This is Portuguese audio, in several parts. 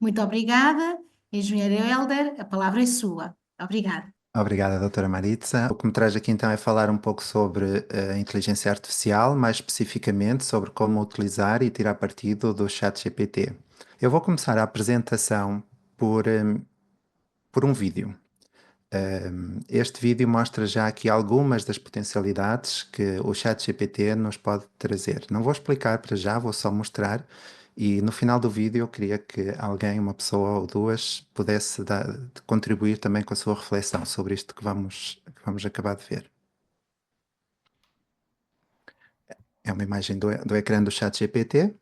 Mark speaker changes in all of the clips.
Speaker 1: Muito obrigada, engenheiro Helder, a palavra é sua. Obrigada.
Speaker 2: Obrigada, doutora Maritza. O que me traz aqui então é falar um pouco sobre a inteligência artificial, mais especificamente sobre como utilizar e tirar partido do ChatGPT. Eu vou começar a apresentação por, por um vídeo. Este vídeo mostra já aqui algumas das potencialidades que o ChatGPT nos pode trazer. Não vou explicar para já, vou só mostrar. E no final do vídeo eu queria que alguém, uma pessoa ou duas, pudesse contribuir também com a sua reflexão sobre isto que vamos acabar de ver. É uma imagem do ecrã do ChatGPT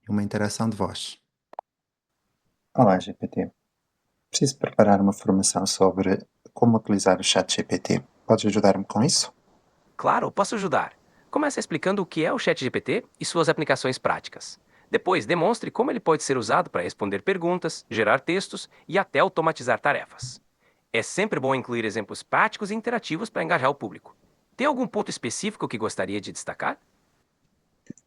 Speaker 2: e uma interação de voz. Olá, GPT. Preciso preparar uma formação sobre como utilizar o ChatGPT. Podes ajudar-me com isso?
Speaker 3: Claro, posso ajudar. Comece explicando o que é o ChatGPT e suas aplicações práticas. Depois, demonstre como ele pode ser usado para responder perguntas, gerar textos e até automatizar tarefas. É sempre bom incluir exemplos práticos e interativos para engajar o público. Tem algum ponto específico que gostaria de destacar?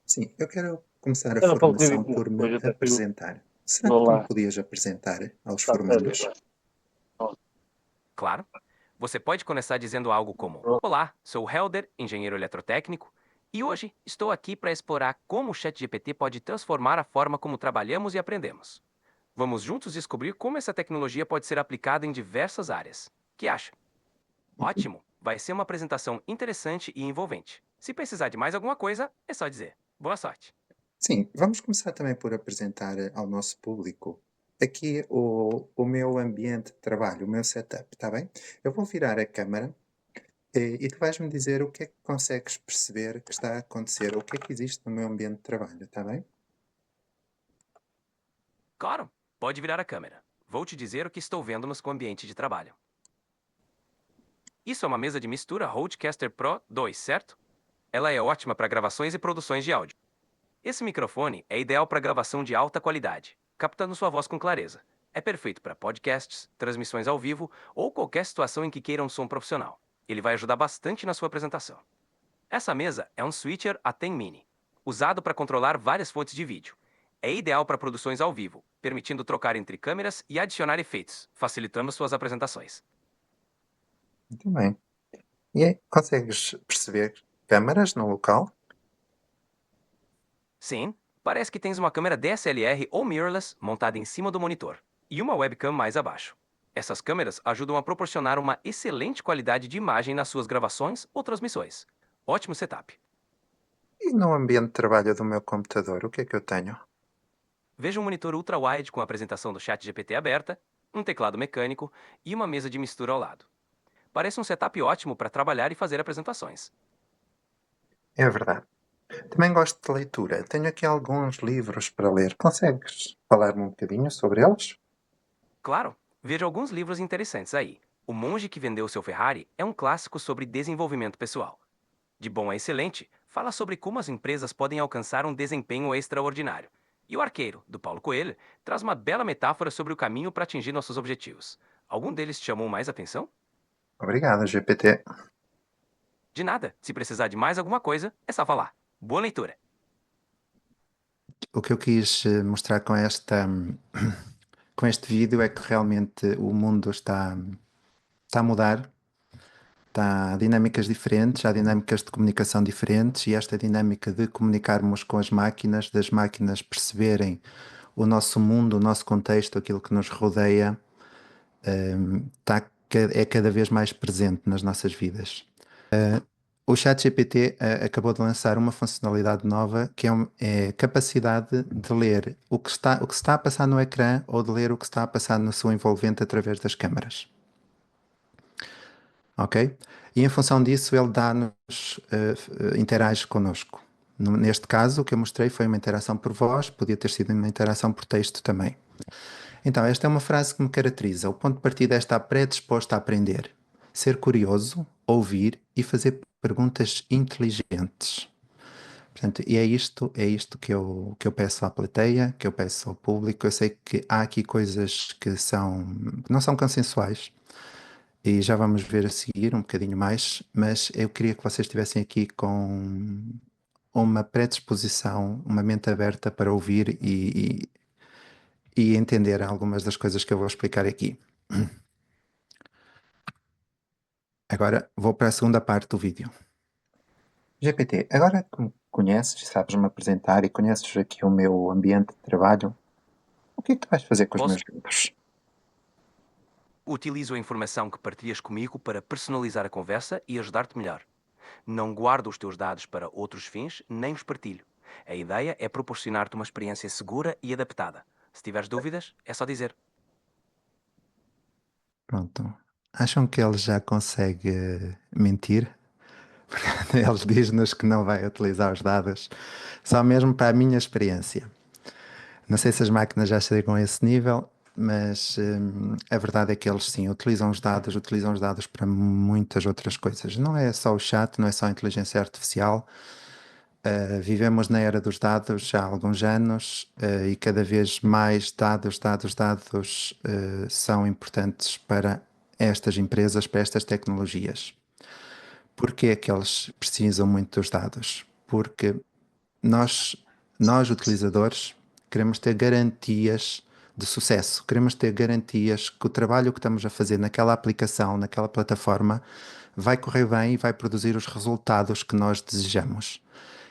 Speaker 2: Sim, eu quero começar a
Speaker 4: Eu não falo
Speaker 2: formação
Speaker 4: ridículo,
Speaker 2: por me
Speaker 4: hoje até fui
Speaker 2: apresentar. Será que tu me
Speaker 4: lá,
Speaker 2: podias apresentar aos
Speaker 4: está sério,
Speaker 2: formandos?
Speaker 3: Claro. Você pode começar dizendo algo como:
Speaker 4: pronto.
Speaker 3: Olá, sou Helder, engenheiro eletrotécnico, e hoje estou aqui para explorar como o ChatGPT pode transformar a forma como trabalhamos e aprendemos. Vamos juntos descobrir como essa tecnologia pode ser aplicada em diversas áreas. Que acha? Ótimo! Vai ser uma apresentação interessante e envolvente. Se precisar de mais alguma coisa, é só dizer. Boa sorte!
Speaker 2: Sim, vamos começar também por apresentar ao nosso público aqui o meu ambiente de trabalho, o meu setup, está bem? Eu vou virar a câmara e tu vais-me dizer o que é que consegues perceber que está a acontecer, ou o que é que existe no meu ambiente de trabalho, está bem?
Speaker 3: Claro! Pode virar a câmera. Vou te dizer o que estou vendo no seu ambiente de trabalho. Isso é uma mesa de mistura Rodecaster Pro 2, certo? Ela é ótima para gravações e produções de áudio. Esse microfone é ideal para gravação de alta qualidade, captando sua voz com clareza. É perfeito para podcasts, transmissões ao vivo ou qualquer situação em que queira um som profissional. Ele vai ajudar bastante na sua apresentação. Essa mesa é um switcher A10 Mini, usado para controlar várias fontes de vídeo. É ideal para produções ao vivo, permitindo trocar entre câmeras e adicionar efeitos, facilitando suas apresentações.
Speaker 2: Muito bem. E aí, consegues perceber câmaras no local?
Speaker 3: Sim, parece que tens uma câmera DSLR ou mirrorless montada em cima do monitor e uma webcam mais abaixo. Essas câmeras ajudam a proporcionar uma excelente qualidade de imagem nas suas gravações ou transmissões. Ótimo setup.
Speaker 2: E no ambiente de trabalho do meu computador, o que é que eu tenho?
Speaker 3: Veja um monitor ultra-wide com a apresentação do ChatGPT aberta, um teclado mecânico e uma mesa de mistura ao lado. Parece um setup ótimo para trabalhar e fazer apresentações.
Speaker 2: É verdade. Também gosto de leitura. Tenho aqui alguns livros para ler. Consegues falar-me um bocadinho sobre eles?
Speaker 3: Claro, veja alguns livros interessantes aí. O Monge que Vendeu Seu Ferrari é um clássico sobre desenvolvimento pessoal. De bom a excelente, fala sobre como as empresas podem alcançar um desempenho extraordinário. E o Arqueiro, do Paulo Coelho, traz uma bela metáfora sobre o caminho para atingir nossos objetivos. Algum deles te chamou mais atenção?
Speaker 2: Obrigado, GPT.
Speaker 3: De nada, se precisar de mais alguma coisa, é só falar. Boa leitura!
Speaker 2: O que eu quis mostrar com este vídeo é que realmente o mundo está a mudar, há dinâmicas diferentes, há dinâmicas de comunicação diferentes e esta dinâmica de comunicarmos com as máquinas, das máquinas perceberem o nosso mundo, o nosso contexto, aquilo que nos rodeia, é cada vez mais presente nas nossas vidas. O ChatGPT acabou de lançar uma funcionalidade nova que é a capacidade de ler o que se está a passar no ecrã ou de ler o que se está a passar no seu envolvente através das câmaras. Ok? E em função disso ele dá-nos, interage connosco. Neste caso, o que eu mostrei foi uma interação por voz, podia ter sido uma interação por texto também. Então, esta é uma frase que me caracteriza. O ponto de partida é estar predisposto a aprender, ser curioso, ouvir e fazer perguntas inteligentes. Portanto, e é isto que eu peço à plateia, que eu peço ao público. Eu sei que há aqui coisas que não são consensuais e já vamos ver a seguir um bocadinho mais, mas eu queria que vocês estivessem aqui com uma predisposição, uma mente aberta para ouvir e entender algumas das coisas que eu vou explicar aqui. Agora vou para a segunda parte do vídeo. GPT, agora que me conheces, sabes-me apresentar e conheces aqui o meu ambiente de trabalho, o que é que tu vais fazer com os
Speaker 3: Posso?
Speaker 2: meus livros?
Speaker 3: Utilizo a informação que partilhas comigo para personalizar a conversa e ajudar-te melhor. Não guardo os teus dados para outros fins, nem os partilho. A ideia é proporcionar-te uma experiência segura e adaptada. Se tiveres dúvidas, é só dizer.
Speaker 2: Pronto. Acham que ele já consegue mentir? Ele diz-nos que não vai utilizar os dados, só mesmo para a minha experiência. Não sei se as máquinas já chegam a esse nível, mas a verdade é que eles sim utilizam os dados para muitas outras coisas. Não é só o chat, não é só a inteligência artificial. Vivemos na era dos dados já há alguns anos e cada vez mais dados são importantes para estas empresas, para estas tecnologias. Porquê é que eles precisam muito dos dados? Porque nós, nós utilizadores, queremos ter garantias de sucesso, queremos ter garantias que o trabalho que estamos a fazer naquela aplicação, naquela plataforma, vai correr bem e vai produzir os resultados que nós desejamos.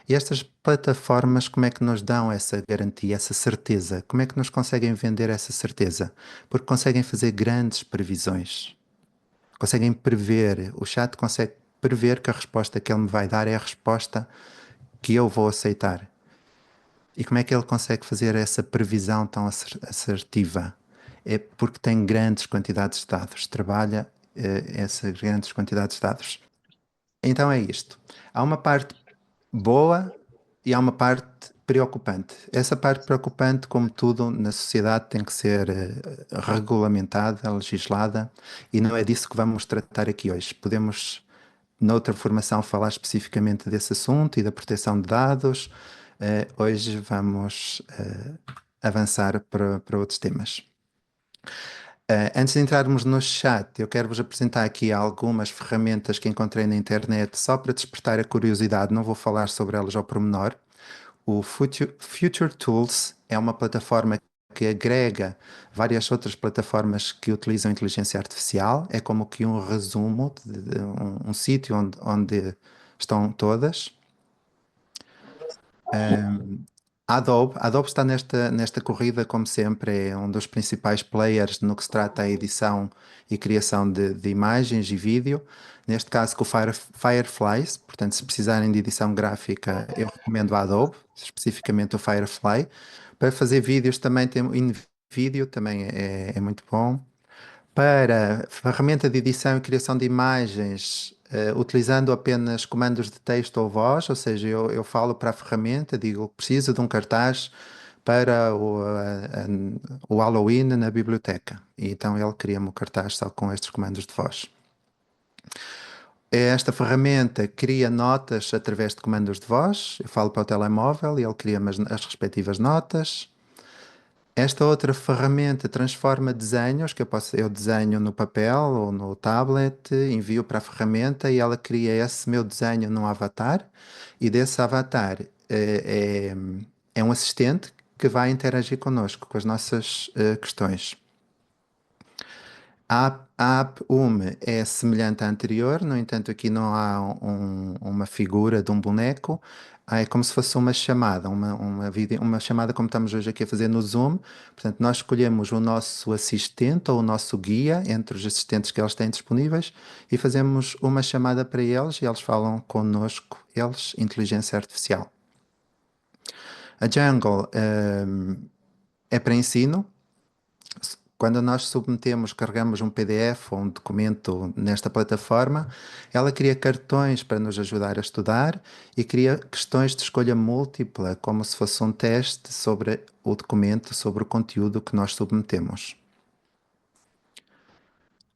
Speaker 2: E estas plataformas, como é que nos dão essa garantia, essa certeza? Como é que nos conseguem vender essa certeza? Porque conseguem fazer grandes previsões. Conseguem prever, o chat consegue prever que a resposta que ele me vai dar é a resposta que eu vou aceitar. E como é que ele consegue fazer essa previsão tão assertiva? É porque tem grandes quantidades de dados, trabalha essas grandes quantidades de dados. Então é isto. Há uma parte boa e há uma parte preocupante. Essa parte preocupante, como tudo na sociedade, tem que ser regulamentada, legislada, e não é disso que vamos tratar aqui hoje. Podemos, noutra formação, falar especificamente desse assunto e da proteção de dados. Hoje vamos avançar para outros temas. Antes de entrarmos no chat, eu quero vos apresentar aqui algumas ferramentas que encontrei na internet só para despertar a curiosidade, não vou falar sobre elas ao pormenor. O Future Tools é uma plataforma que agrega várias outras plataformas que utilizam inteligência artificial, é como que um resumo, um sítio onde estão todas. A Adobe está nesta corrida, como sempre, é um dos principais players no que se trata a edição e criação de imagens e vídeo. Neste caso, com o Fireflies, portanto, se precisarem de edição gráfica, eu recomendo a Adobe, especificamente o Firefly. Para fazer vídeos também tem o InVideo, também é muito bom. Para ferramenta de edição e criação de imagens, utilizando apenas comandos de texto ou voz, ou seja, eu falo para a ferramenta, digo preciso de um cartaz para o Halloween na biblioteca. E então ele cria-me o cartaz só com estes comandos de voz. Esta ferramenta cria notas através de comandos de voz. Eu falo para o telemóvel e ele cria-me as respectivas notas. Esta outra ferramenta transforma desenhos, que eu desenho no papel ou no tablet, envio para a ferramenta e ela cria esse meu desenho num avatar e desse avatar é um assistente que vai interagir connosco, com as nossas questões. A app é semelhante à anterior, no entanto, aqui não há uma figura de um boneco, é como se fosse uma chamada, uma chamada como estamos hoje aqui a fazer no Zoom. Portanto, nós escolhemos o nosso assistente ou o nosso guia entre os assistentes que eles têm disponíveis e fazemos uma chamada para eles e eles falam connosco, eles, inteligência artificial. A Jungle é para ensino. Quando nós submetemos, carregamos um PDF ou um documento nesta plataforma, ela cria cartões para nos ajudar a estudar e cria questões de escolha múltipla, como se fosse um teste sobre o documento, sobre o conteúdo que nós submetemos.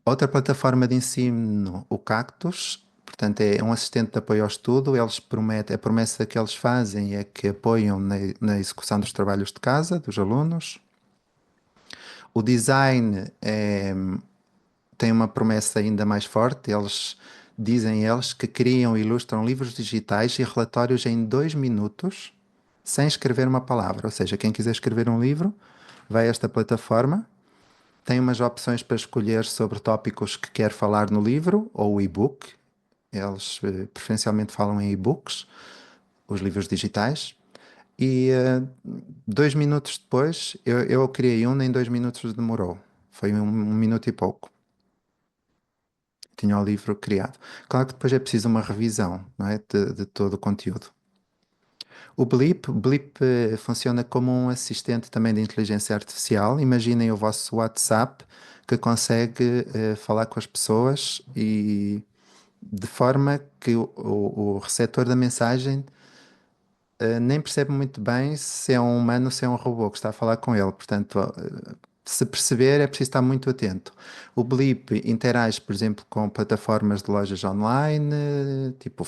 Speaker 2: Outra plataforma de ensino, o Cactus, portanto é um assistente de apoio ao estudo, a promessa que eles fazem é que apoiam na execução dos trabalhos de casa, dos alunos. O design tem uma promessa ainda mais forte. Dizem eles que criam e ilustram livros digitais e relatórios em 2 minutos, sem escrever uma palavra. Ou seja, quem quiser escrever um livro, vai a esta plataforma, tem umas opções para escolher sobre tópicos que quer falar no livro ou o e-book. Eles preferencialmente falam em e-books, os livros digitais. E 2 minutos depois, eu criei um, nem 2 minutos demorou. Foi um minuto e pouco. Tinha o livro criado. Claro que depois é preciso uma revisão, não é? De todo o conteúdo. O Blip funciona como um assistente também de inteligência artificial. Imaginem o vosso WhatsApp que consegue falar com as pessoas e de forma que o receptor da mensagem nem percebe muito bem se é um humano ou se é um robô que está a falar com ele. Portanto, se perceber, é preciso estar muito atento. O Blip interage, por exemplo, com plataformas de lojas online, tipo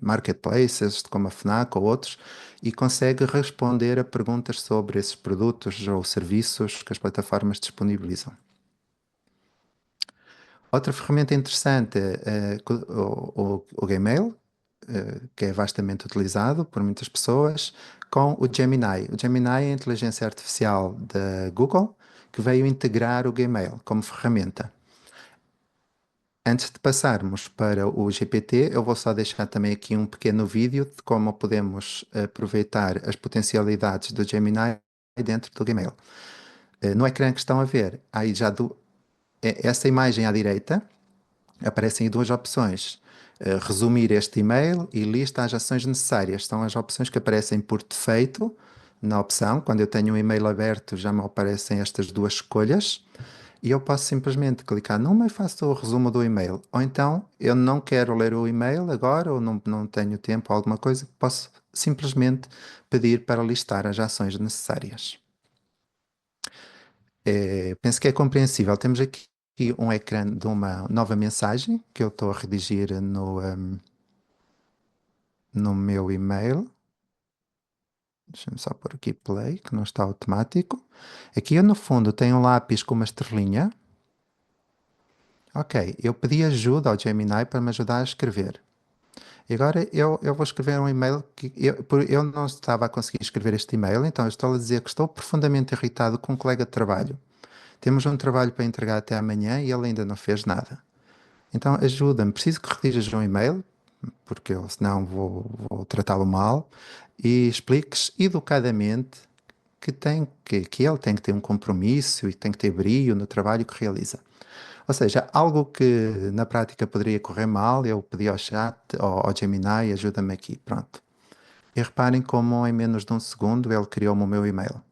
Speaker 2: marketplaces, como a Fnac ou outros, e consegue responder a perguntas sobre esses produtos ou serviços que as plataformas disponibilizam. Outra ferramenta interessante é o Gmail, que é vastamente utilizado por muitas pessoas, com o Gemini. O Gemini é a inteligência artificial da Google que veio integrar o Gmail como ferramenta. Antes de passarmos para o GPT, eu vou só deixar também aqui um pequeno vídeo de como podemos aproveitar as potencialidades do Gemini dentro do Gmail. No ecrã que estão a ver, aí já essa imagem à direita, aparecem aí duas opções. Resumir este e-mail e lista as ações necessárias. São as opções que aparecem por defeito na opção. Quando eu tenho um e-mail aberto, já me aparecem estas duas escolhas. E eu posso simplesmente clicar numa e faço o resumo do e-mail. Ou então, eu não quero ler o e-mail agora, ou não tenho tempo, alguma coisa, posso simplesmente pedir para listar as ações necessárias. Penso que é compreensível. Temos aqui um ecrã de uma nova mensagem que eu estou a redigir no meu e-mail. Deixa-me só pôr aqui play, que não está automático. Aqui eu no fundo tenho um lápis com uma estrelinha. Ok, eu pedi ajuda ao Gemini para me ajudar a escrever. E agora eu vou escrever um e-mail que eu não estava a conseguir escrever este e-mail, então eu estou a dizer que estou profundamente irritado com um colega de trabalho. Temos um trabalho para entregar até amanhã e ele ainda não fez nada. Então ajuda-me, preciso que redijas um e-mail, porque eu senão vou tratá-lo mal, e expliques educadamente que ele tem que ter um compromisso e tem que ter brio no trabalho que realiza. Ou seja, algo que na prática poderia correr mal, eu pedi ao chat, ao Gemini, ajuda-me aqui, pronto. E reparem como em menos de um segundo ele criou-me o meu e-mail.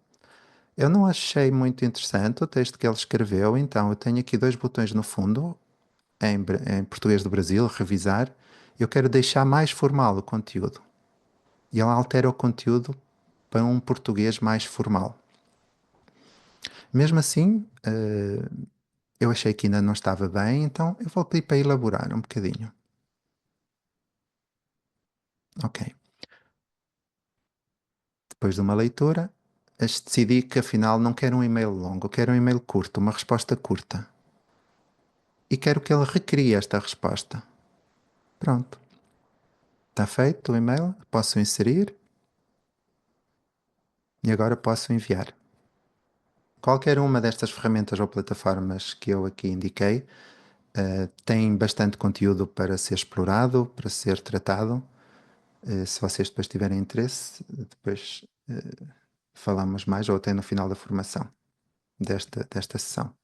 Speaker 2: Eu não achei muito interessante o texto que ele escreveu, então eu tenho aqui dois botões no fundo, em português do Brasil, revisar. Eu quero deixar mais formal o conteúdo. E ele altera o conteúdo para um português mais formal. Mesmo assim, eu achei que ainda não estava bem, então eu vou pedir para elaborar um bocadinho. Ok. Depois de uma leitura, decidi que afinal não quero um e-mail longo, quero um e-mail curto, uma resposta curta. E quero que ele recrie esta resposta. Pronto. Está feito o e-mail, posso inserir e agora posso enviar. Qualquer uma destas ferramentas ou plataformas que eu aqui indiquei tem bastante conteúdo para ser explorado, para ser tratado. Se vocês depois tiverem interesse, depois falamos mais ou até no final da formação desta sessão.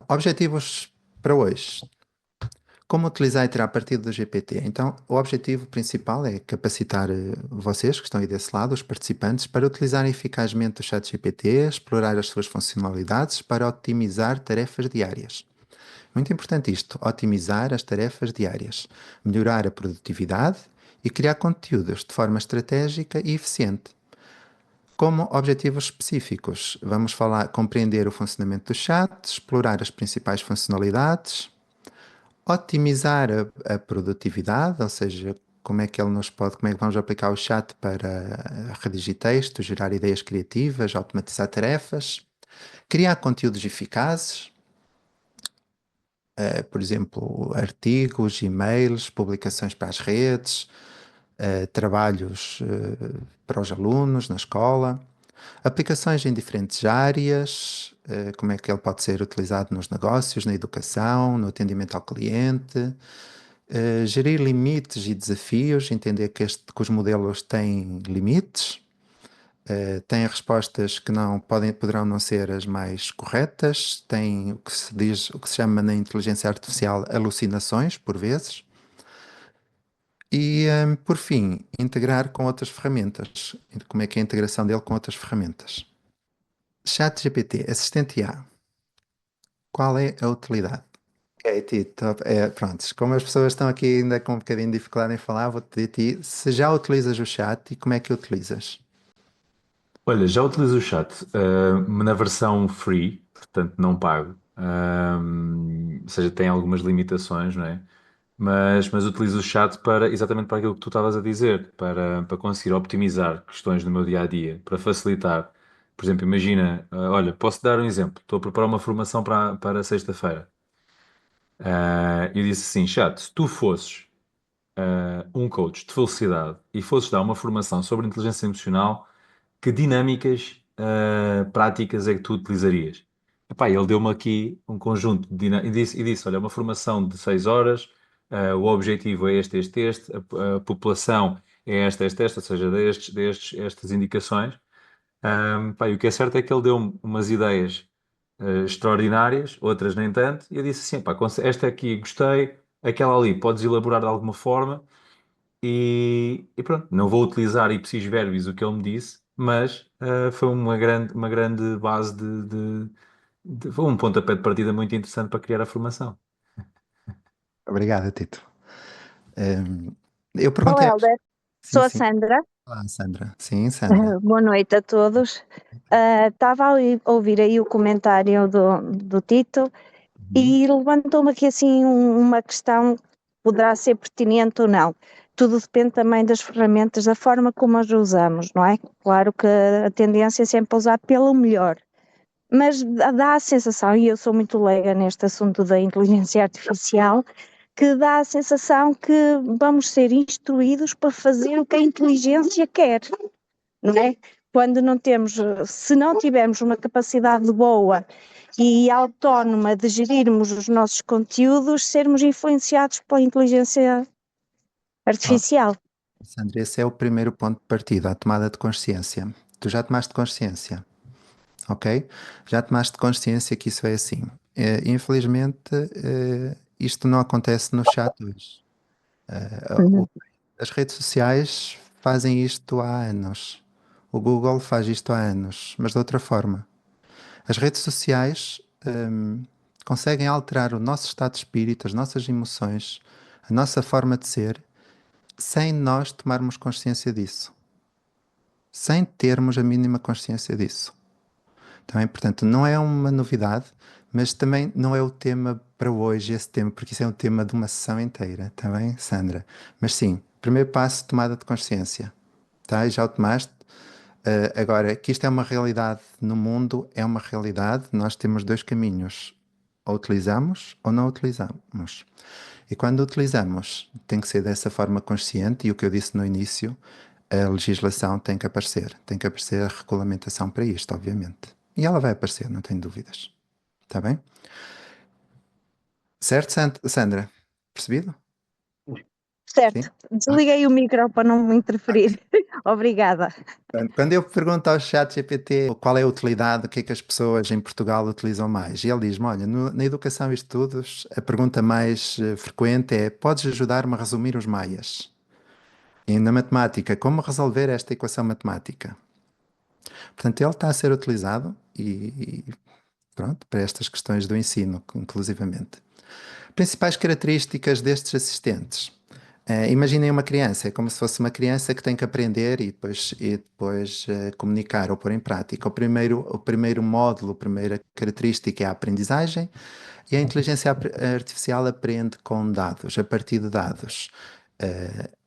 Speaker 2: Objetivos para hoje. Como utilizar e tirar partido do GPT? Então, o objetivo principal é capacitar vocês, que estão aí desse lado, os participantes, para utilizarem eficazmente o chat GPT, explorar as suas funcionalidades para otimizar tarefas diárias. Muito importante isto, otimizar as tarefas diárias, melhorar a produtividade e criar conteúdos de forma estratégica e eficiente. Como objetivos específicos, vamos compreender o funcionamento do chat, explorar as principais funcionalidades, otimizar a produtividade, ou seja, como é que vamos aplicar o chat para redigir texto, gerar ideias criativas, automatizar tarefas, criar conteúdos eficazes, por exemplo, artigos, e-mails, publicações para as redes, trabalhos para os alunos na escola, Aplicações em diferentes áreas, como é que ele pode ser utilizado nos negócios, na educação, no atendimento ao cliente, gerir limites e desafios, entender que os modelos têm limites, têm respostas que poderão não ser as mais corretas, têm o que se chama na inteligência artificial alucinações, por vezes. E, por fim, integrar com outras ferramentas. Como é que é a integração dele com outras ferramentas? ChatGPT, assistente IA, qual é a utilidade? Ok, Tito, pronto, como as pessoas estão aqui ainda com um bocadinho de dificuldade em falar, vou-te pedir a ti, se já utilizas o chat e como é que o utilizas?
Speaker 4: Olha, já utilizo o chat, na versão free, portanto não pago. Ou seja, tem algumas limitações, não é? Mas utilizo o chat exatamente para aquilo que tu estavas a dizer, para conseguir optimizar questões no meu dia a dia, para facilitar. Por exemplo, imagina, olha, posso dar um exemplo. Estou a preparar uma formação para sexta-feira. Eu disse assim, chat, se tu fosses um coach de felicidade e fosses dar uma formação sobre inteligência emocional, que dinâmicas práticas é que tu utilizarias? Epá, ele deu-me aqui um conjunto de e disse, olha, é uma formação de 6 horas, o objetivo é este, a população é esta, ou seja, estas indicações. Pá, e o que é certo é que ele deu-me umas ideias extraordinárias, outras nem tanto, e eu disse assim, pá, esta aqui gostei, aquela ali podes elaborar de alguma forma, e pronto, não vou utilizar ipsis verbis o que ele me disse, mas foi uma grande base foi um pontapé de partida muito interessante para criar a formação.
Speaker 2: Obrigado, Tito. Hum, eu
Speaker 5: Olá,
Speaker 2: perguntei.
Speaker 5: Helder.
Speaker 2: Sim,
Speaker 5: Sou a
Speaker 2: sim.
Speaker 5: Sandra.
Speaker 2: Olá, Sandra. Sim, Sandra.
Speaker 5: Boa noite a todos. Estava a ouvir aí o comentário do Tito
Speaker 2: Uhum.
Speaker 5: e levantou-me aqui assim uma questão que poderá ser pertinente ou não. Tudo depende também das ferramentas, da forma como as usamos, não é? Claro que a tendência é sempre usar pelo melhor, mas dá a sensação, e eu sou muito leiga neste assunto da inteligência artificial, que dá a sensação que vamos ser instruídos para fazer o que a inteligência quer, não é? Quando não temos, se não tivermos uma capacidade boa e autónoma de gerirmos os nossos conteúdos, sermos influenciados pela inteligência
Speaker 2: Oh,
Speaker 5: artificial.
Speaker 2: Sandra, esse é o primeiro ponto de partida, a tomada de consciência. Tu já tomaste consciência, ok? Já tomaste consciência que isso é assim. Infelizmente, isto não acontece no chat hoje.
Speaker 5: Uhum.
Speaker 2: As redes sociais fazem isto há anos. O Google faz isto há anos, mas de outra forma. As redes sociais, conseguem alterar o nosso estado de espírito, as nossas emoções, a nossa forma de ser, sem nós tomarmos consciência disso. Sem termos a mínima consciência disso. Também, portanto, não é uma novidade, mas também não é o tema para hoje, esse tema, porque isso é um tema de uma sessão inteira, está bem, Sandra? Mas sim, primeiro passo, tomada de consciência, tá? E já o tomaste? Agora, que isto é uma realidade no mundo, é uma realidade, nós temos dois caminhos, ou utilizamos ou não utilizamos. E quando utilizamos, tem que ser dessa forma consciente, e o que eu disse no início, a legislação tem que aparecer a regulamentação para isto, obviamente. E ela vai aparecer, não tenho dúvidas. Está bem? Certo, Sandra? Percebido? Sim?
Speaker 5: Certo, desliguei o micro para não me interferir. Obrigada.
Speaker 2: Quando eu pergunto ao chat GPT qual é a utilidade, o que é que as pessoas em Portugal utilizam mais, e ele diz-me, olha, na educação e estudos, a pergunta mais frequente é, podes ajudar-me a resumir os maias? E na matemática, como resolver esta equação matemática? Portanto, ele está a ser utilizado e pronto, para estas questões do ensino, inclusivamente. Principais características destes assistentes. Imaginem uma criança, é como se fosse uma criança que tem que aprender e depois comunicar ou pôr em prática. O primeiro módulo, a primeira característica é a aprendizagem e a inteligência artificial aprende com dados, a partir de dados.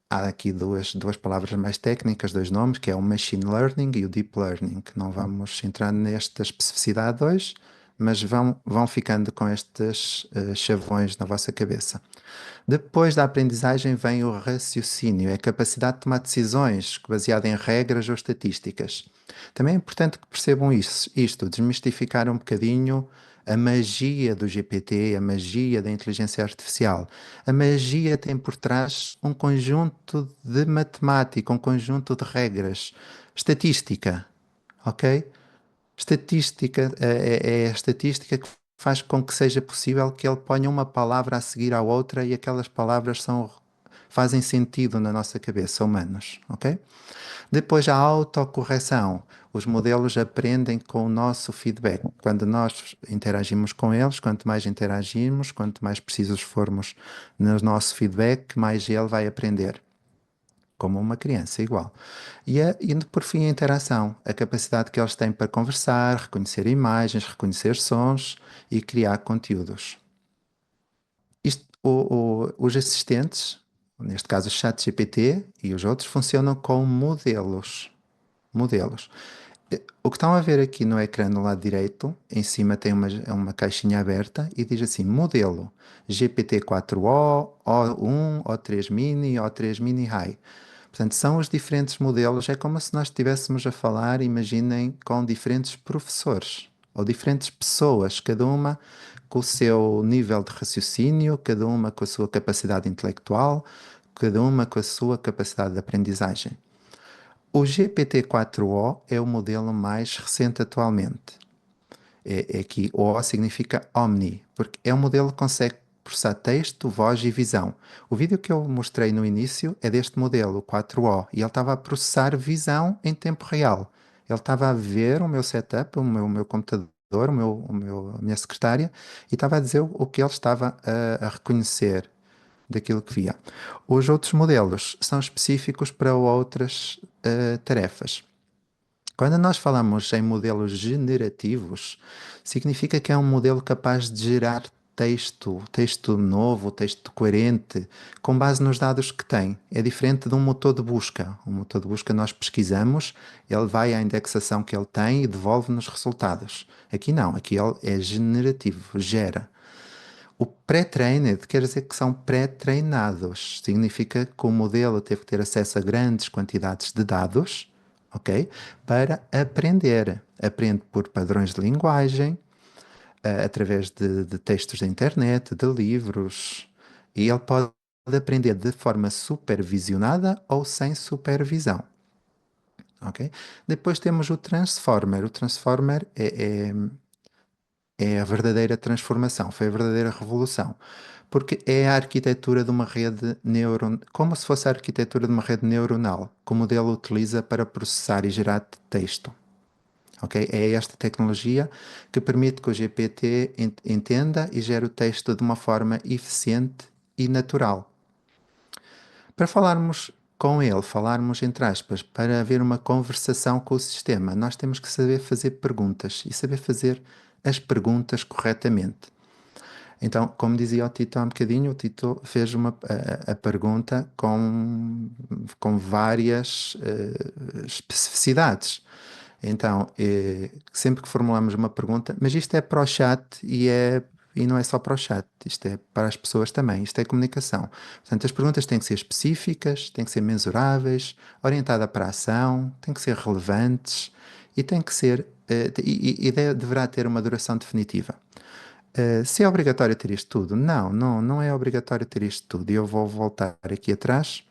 Speaker 2: Há aqui duas palavras mais técnicas, dois nomes, que é o machine learning e o deep learning, que não vamos entrar nesta especificidade hoje, mas vão ficando com estes chavões na vossa cabeça. Depois da aprendizagem vem o raciocínio, é a capacidade de tomar decisões baseada em regras ou estatísticas. Também é importante que percebam isto, desmistificar um bocadinho a magia do GPT, a magia da inteligência artificial. A magia tem por trás um conjunto de matemática, um conjunto de regras, estatística, ok? Estatística é a estatística que faz com que seja possível que ele ponha uma palavra a seguir à outra e aquelas palavras fazem sentido na nossa cabeça, humanos, ok? Depois a autocorreção. Os modelos aprendem com o nosso feedback. Quando nós interagimos com eles, quanto mais interagimos, quanto mais precisos formos no nosso feedback, mais ele vai aprender. Como uma criança, igual. E por fim, a interação, a capacidade que eles têm para conversar, reconhecer imagens, reconhecer sons e criar conteúdos. Os assistentes, neste caso o ChatGPT e os outros, funcionam com modelos. Modelos. O que estão a ver aqui no ecrã no lado direito, em cima tem uma caixinha aberta e diz assim, modelo GPT-4o, O1, O3 Mini, O3 Mini High. Portanto, são os diferentes modelos, é como se nós estivéssemos a falar, imaginem, com diferentes professores ou diferentes pessoas, cada uma com o seu nível de raciocínio, cada uma com a sua capacidade intelectual, cada uma com a sua capacidade de aprendizagem. O GPT-4o é o modelo mais recente atualmente. Aqui O significa Omni, porque é um modelo que consegue processar texto, voz e visão. O vídeo que eu mostrei no início é deste modelo, o 4o, e ele estava a processar visão em tempo real. Ele estava a ver o meu setup, o meu computador, a minha secretária, e estava a dizer o que ele estava a reconhecer daquilo que via. Os outros modelos são específicos para outras tarefas. Quando nós falamos em modelos generativos, significa que é um modelo capaz de gerar texto novo, texto coerente, com base nos dados que tem. É diferente de um motor de busca. Um motor de busca nós pesquisamos, ele vai à indexação que ele tem e devolve-nos resultados. Aqui não, aqui ele é generativo, gera. O pré-trained quer dizer que são pré-treinados. Significa que o modelo teve que ter acesso a grandes quantidades de dados, ok? Para aprender. Aprende por padrões de linguagem, através de textos da internet, de livros, e ele pode aprender de forma supervisionada ou sem supervisão. Ok? Depois temos o Transformer. O Transformer é a verdadeira transformação, foi a verdadeira revolução, porque é a arquitetura de uma rede neuronal, como se fosse a arquitetura de uma rede neuronal, que o modelo utiliza para processar e gerar texto. Okay? É esta tecnologia que permite que o GPT entenda e gere o texto de uma forma eficiente e natural. Para falarmos com ele, falarmos entre aspas, para haver uma conversação com o sistema, nós temos que saber fazer perguntas e saber fazer as perguntas corretamente. Então, como dizia o Tito há um bocadinho, o Tito fez a pergunta com várias especificidades. Então, sempre que formulamos uma pergunta, mas isto é para o chat e não é só para o chat, isto é para as pessoas também, isto é comunicação. Portanto, as perguntas têm que ser específicas, têm que ser mensuráveis, orientadas para a ação, têm que ser relevantes e têm que ser, deverá ter uma duração definitiva. Se é obrigatório ter isto tudo? Não é obrigatório ter isto tudo. E eu vou voltar aqui atrás,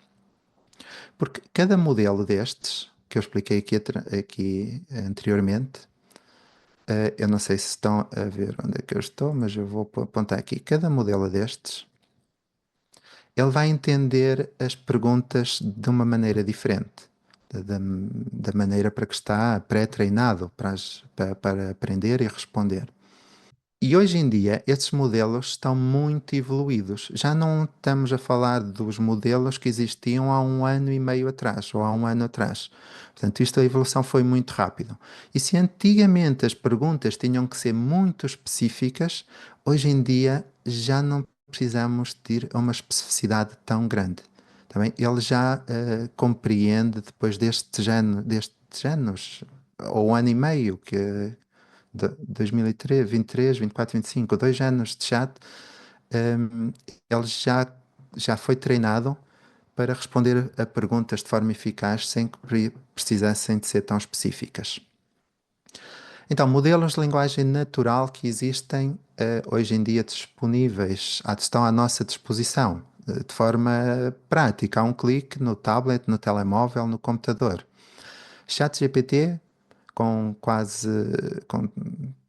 Speaker 2: porque cada modelo destes, que eu expliquei aqui anteriormente, eu não sei se estão a ver onde é que eu estou, mas eu vou apontar aqui. Cada modelo destes, ele vai entender as perguntas de uma maneira diferente, da maneira para que está pré-treinado para aprender e responder. E hoje em dia, esses modelos estão muito evoluídos. Já não estamos a falar dos modelos que existiam há 1 ano e meio atrás, ou há 1 ano atrás. Portanto, a evolução foi muito rápida. E se antigamente as perguntas tinham que ser muito específicas, hoje em dia já não precisamos de ir a uma especificidade tão grande. Também ele já compreende, depois destes anos, ou 1 ano e meio de 2023, 23, 24, 25, 2 anos de chat, ele já foi treinado para responder a perguntas de forma eficaz sem que precisassem de ser tão específicas. Então, modelos de linguagem natural que existem hoje em dia disponíveis, estão à nossa disposição, de forma prática, a um clique no tablet, no telemóvel, no computador. ChatGPT, com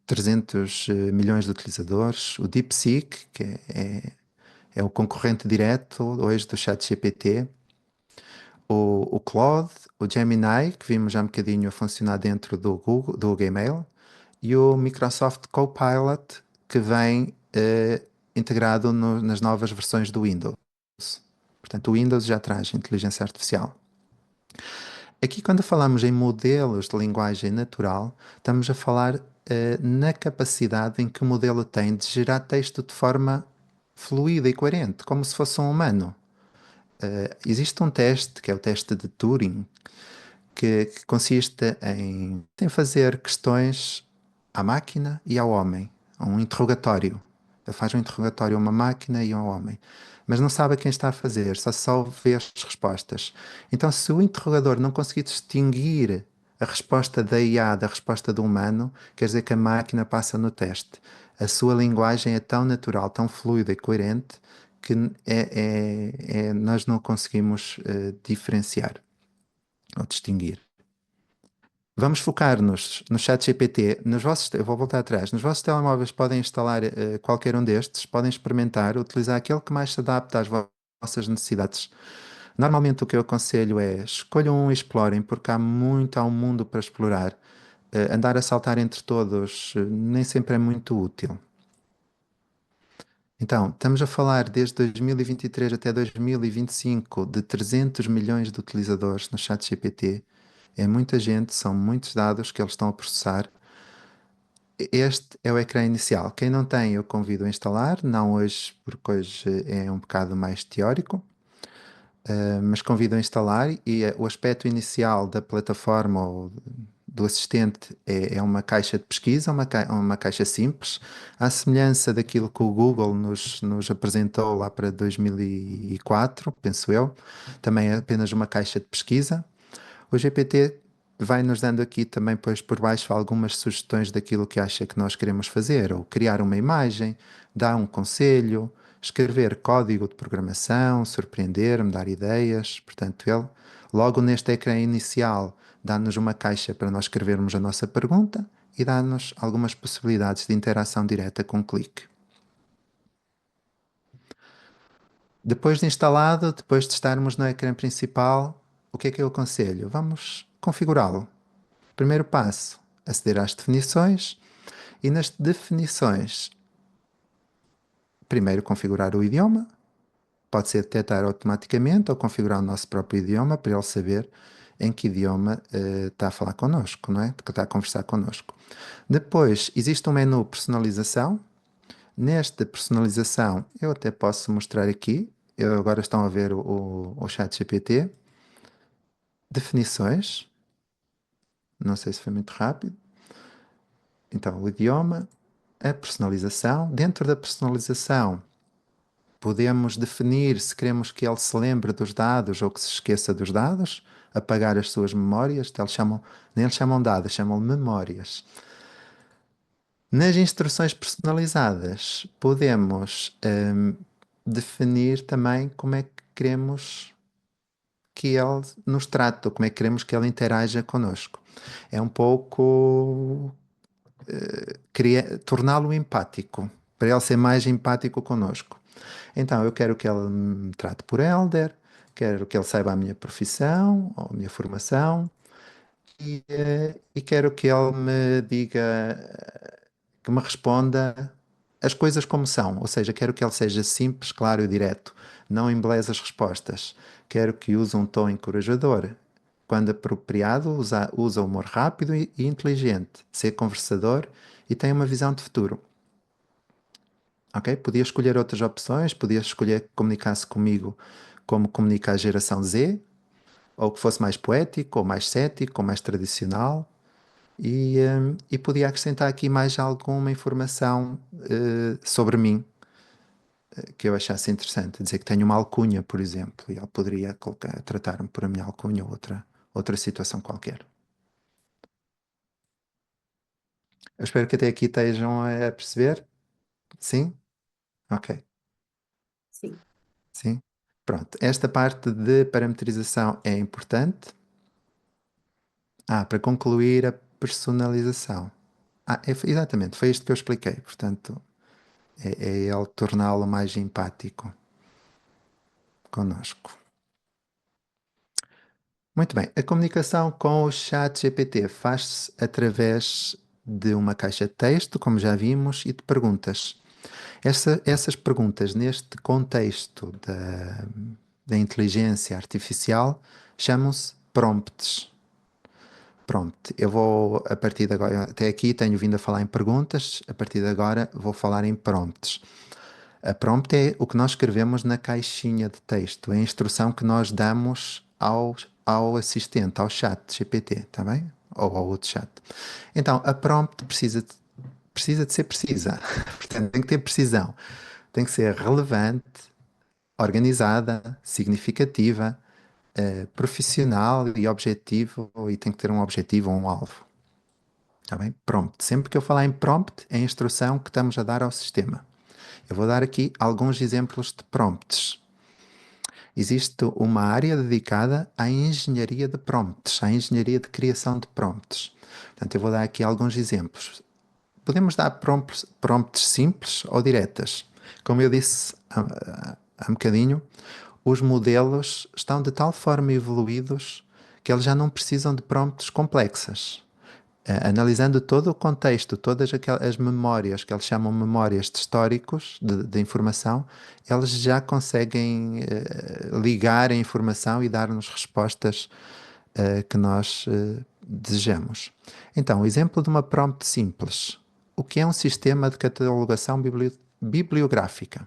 Speaker 2: 300 milhões de utilizadores, o DeepSeek, que é o concorrente direto hoje do ChatGPT, o Claude, o Gemini, que vimos já um bocadinho a funcionar dentro do Google, do Gmail, e o Microsoft Copilot, que vem integrado nas novas versões do Windows. Portanto, o Windows já traz inteligência artificial. Aqui, quando falamos em modelos de linguagem natural, estamos a falar na capacidade em que o modelo tem de gerar texto de forma fluida e coerente, como se fosse um humano. Existe um teste, que é o teste de Turing, que consiste em fazer questões à máquina e ao homem, um interrogatório. Ele faz um interrogatório a uma máquina e a um homem, mas não sabe a quem está a fazer, só vê as respostas. Então, se o interrogador não conseguir distinguir a resposta da IA da resposta do humano, quer dizer que a máquina passa no teste. A sua linguagem é tão natural, tão fluida e coerente que nós não conseguimos diferenciar ou distinguir. Vamos focar-nos no ChatGPT. Eu vou voltar atrás. Nos vossos telemóveis podem instalar qualquer um destes, podem experimentar, utilizar aquele que mais se adapta às vossas necessidades. Normalmente o que eu aconselho é escolham um e explorem, porque há um mundo para explorar. Andar a saltar entre todos nem sempre é muito útil. Então, estamos a falar desde 2023 até 2025 de 300 milhões de utilizadores no ChatGPT. É muita gente, são muitos dados que eles estão a processar. Este é o ecrã inicial. Quem não tem, eu convido a instalar, não hoje, porque hoje é um bocado mais teórico, mas convido a instalar e o aspecto inicial da plataforma ou do assistente é uma caixa de pesquisa, uma caixa simples, à semelhança daquilo que o Google nos apresentou lá para 2004, penso eu, também é apenas uma caixa de pesquisa. O GPT vai nos dando aqui também, pois, por baixo algumas sugestões daquilo que acha que nós queremos fazer, ou criar uma imagem, dar um conselho, escrever código de programação, surpreender-me, dar ideias. Portanto, ele, logo neste ecrã inicial, dá-nos uma caixa para nós escrevermos a nossa pergunta e dá-nos algumas possibilidades de interação direta com um clique. Depois de instalado, depois de estarmos no ecrã principal, o que é que eu aconselho? Vamos configurá-lo. Primeiro passo, aceder às definições e nas definições, primeiro configurar o idioma, pode ser detectar automaticamente ou configurar o nosso próprio idioma para ele saber em que idioma está a falar connosco, não é? Que está a conversar connosco. Depois, existe um menu personalização. Nesta personalização, eu até posso mostrar aqui, agora estão a ver o ChatGPT, definições, não sei se foi muito rápido. Então, o idioma, a personalização. Dentro da personalização, podemos definir se queremos que ele se lembre dos dados ou que se esqueça dos dados, apagar as suas memórias. Nem eles chamam dados, chamam memórias. Nas instruções personalizadas, podemos definir também como é que queremos que ele nos trate, ou como é que queremos que ele interaja connosco. É um pouco torná-lo empático, para ele ser mais empático connosco. Então, eu quero que ele me trate por Elder, quero que ele saiba a minha profissão, ou a minha formação, e quero que ele me diga, que me responda as coisas como são, ou seja, quero que ele seja simples, claro e direto, não embeleze as respostas. Quero que use um tom encorajador. Quando apropriado, usa humor rápido e inteligente, ser conversador e tem uma visão de futuro. Ok? Podia escolher outras opções, podia escolher que comunicasse comigo como comunica a geração Z, ou que fosse mais poético, ou mais cético, ou mais tradicional. E podia acrescentar aqui mais alguma informação sobre mim que eu achasse interessante. Dizer que tenho uma alcunha, por exemplo, e ele poderia tratar-me por a minha alcunha ou outra situação qualquer. Eu espero que até aqui estejam a perceber. Sim? Ok.
Speaker 1: Sim.
Speaker 2: Sim? Pronto. Esta parte de parametrização é importante. Para concluir a personalização. Exatamente, foi isto que eu expliquei. Portanto, é ele torná-lo mais empático conosco. Muito bem, a comunicação com o chat GPT faz-se através de uma caixa de texto, como já vimos, e de perguntas. Essas perguntas, neste contexto da inteligência artificial, chamam-se prompts. Prompt. Eu vou, a partir de agora, até aqui tenho vindo a falar em perguntas, a partir de agora vou falar em prompts. A prompt é o que nós escrevemos na caixinha de texto, é a instrução que nós damos ao assistente, ao chat GPT, está bem? Ou ao outro chat. Então, a prompt precisa de ser precisa, portanto, tem que ter precisão, tem que ser relevante, organizada, significativa, profissional e objetivo, e tem que ter um objetivo ou um alvo. Está bem? Prompt. Sempre que eu falar em prompt, é a instrução que estamos a dar ao sistema. Eu vou dar aqui alguns exemplos de prompts. Existe uma área dedicada à engenharia de prompts, à engenharia de criação de prompts. Portanto, eu vou dar aqui alguns exemplos. Podemos dar prompts simples ou diretas. Como eu disse há um bocadinho, os modelos estão de tal forma evoluídos que eles já não precisam de prompts complexas. Analisando todo o contexto, todas as memórias, que eles chamam memórias de históricos de informação, eles já conseguem ligar a informação e dar-nos respostas que nós desejamos. Então, o exemplo de uma prompt simples. O que é um sistema de catalogação bibliográfica?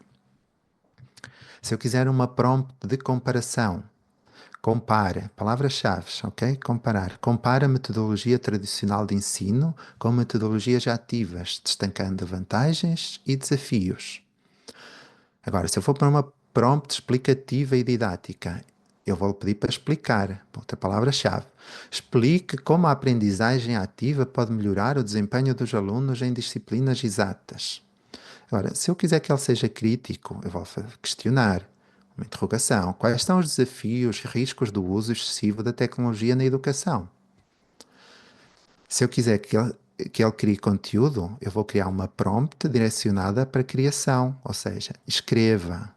Speaker 2: Se eu quiser uma prompt de comparação, compara, palavras-chave, ok? Comparar. Compara a metodologia tradicional de ensino com metodologias ativas, destacando vantagens e desafios. Agora, se eu for para uma prompt explicativa e didática, eu vou pedir para explicar, outra palavra-chave. Explique como a aprendizagem ativa pode melhorar o desempenho dos alunos em disciplinas exatas. Agora, se eu quiser que ele seja crítico, eu vou questionar, uma interrogação. Quais são os desafios e riscos do uso excessivo da tecnologia na educação? Se eu quiser que ele crie conteúdo, eu vou criar uma prompt direcionada para criação, ou seja, escreva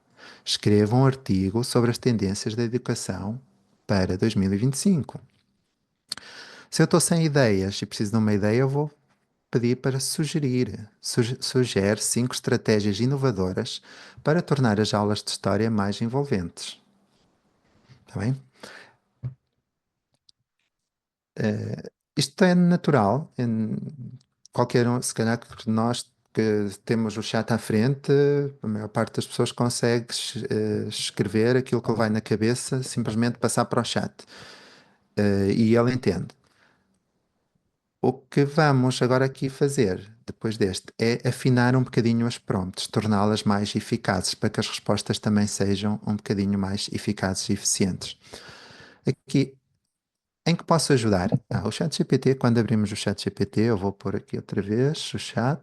Speaker 2: um artigo sobre as tendências da educação para 2025. Se eu estou sem ideias e preciso de uma ideia, eu vou pedir para sugerir. Sugere 5 estratégias inovadoras para tornar as aulas de história mais envolventes. Está bem? Isto é natural. Qualquer um, se calhar que nós que temos o chat à frente, a maior parte das pessoas consegue escrever aquilo que lhe vai na cabeça, simplesmente passar para o chat. E ele entende. O que vamos agora aqui fazer, depois deste, é afinar um bocadinho as prompts, torná-las mais eficazes, para que as respostas também sejam um bocadinho mais eficazes e eficientes. Aqui, em que posso ajudar? O chat GPT, quando abrimos o chat GPT, eu vou pôr aqui outra vez o chat.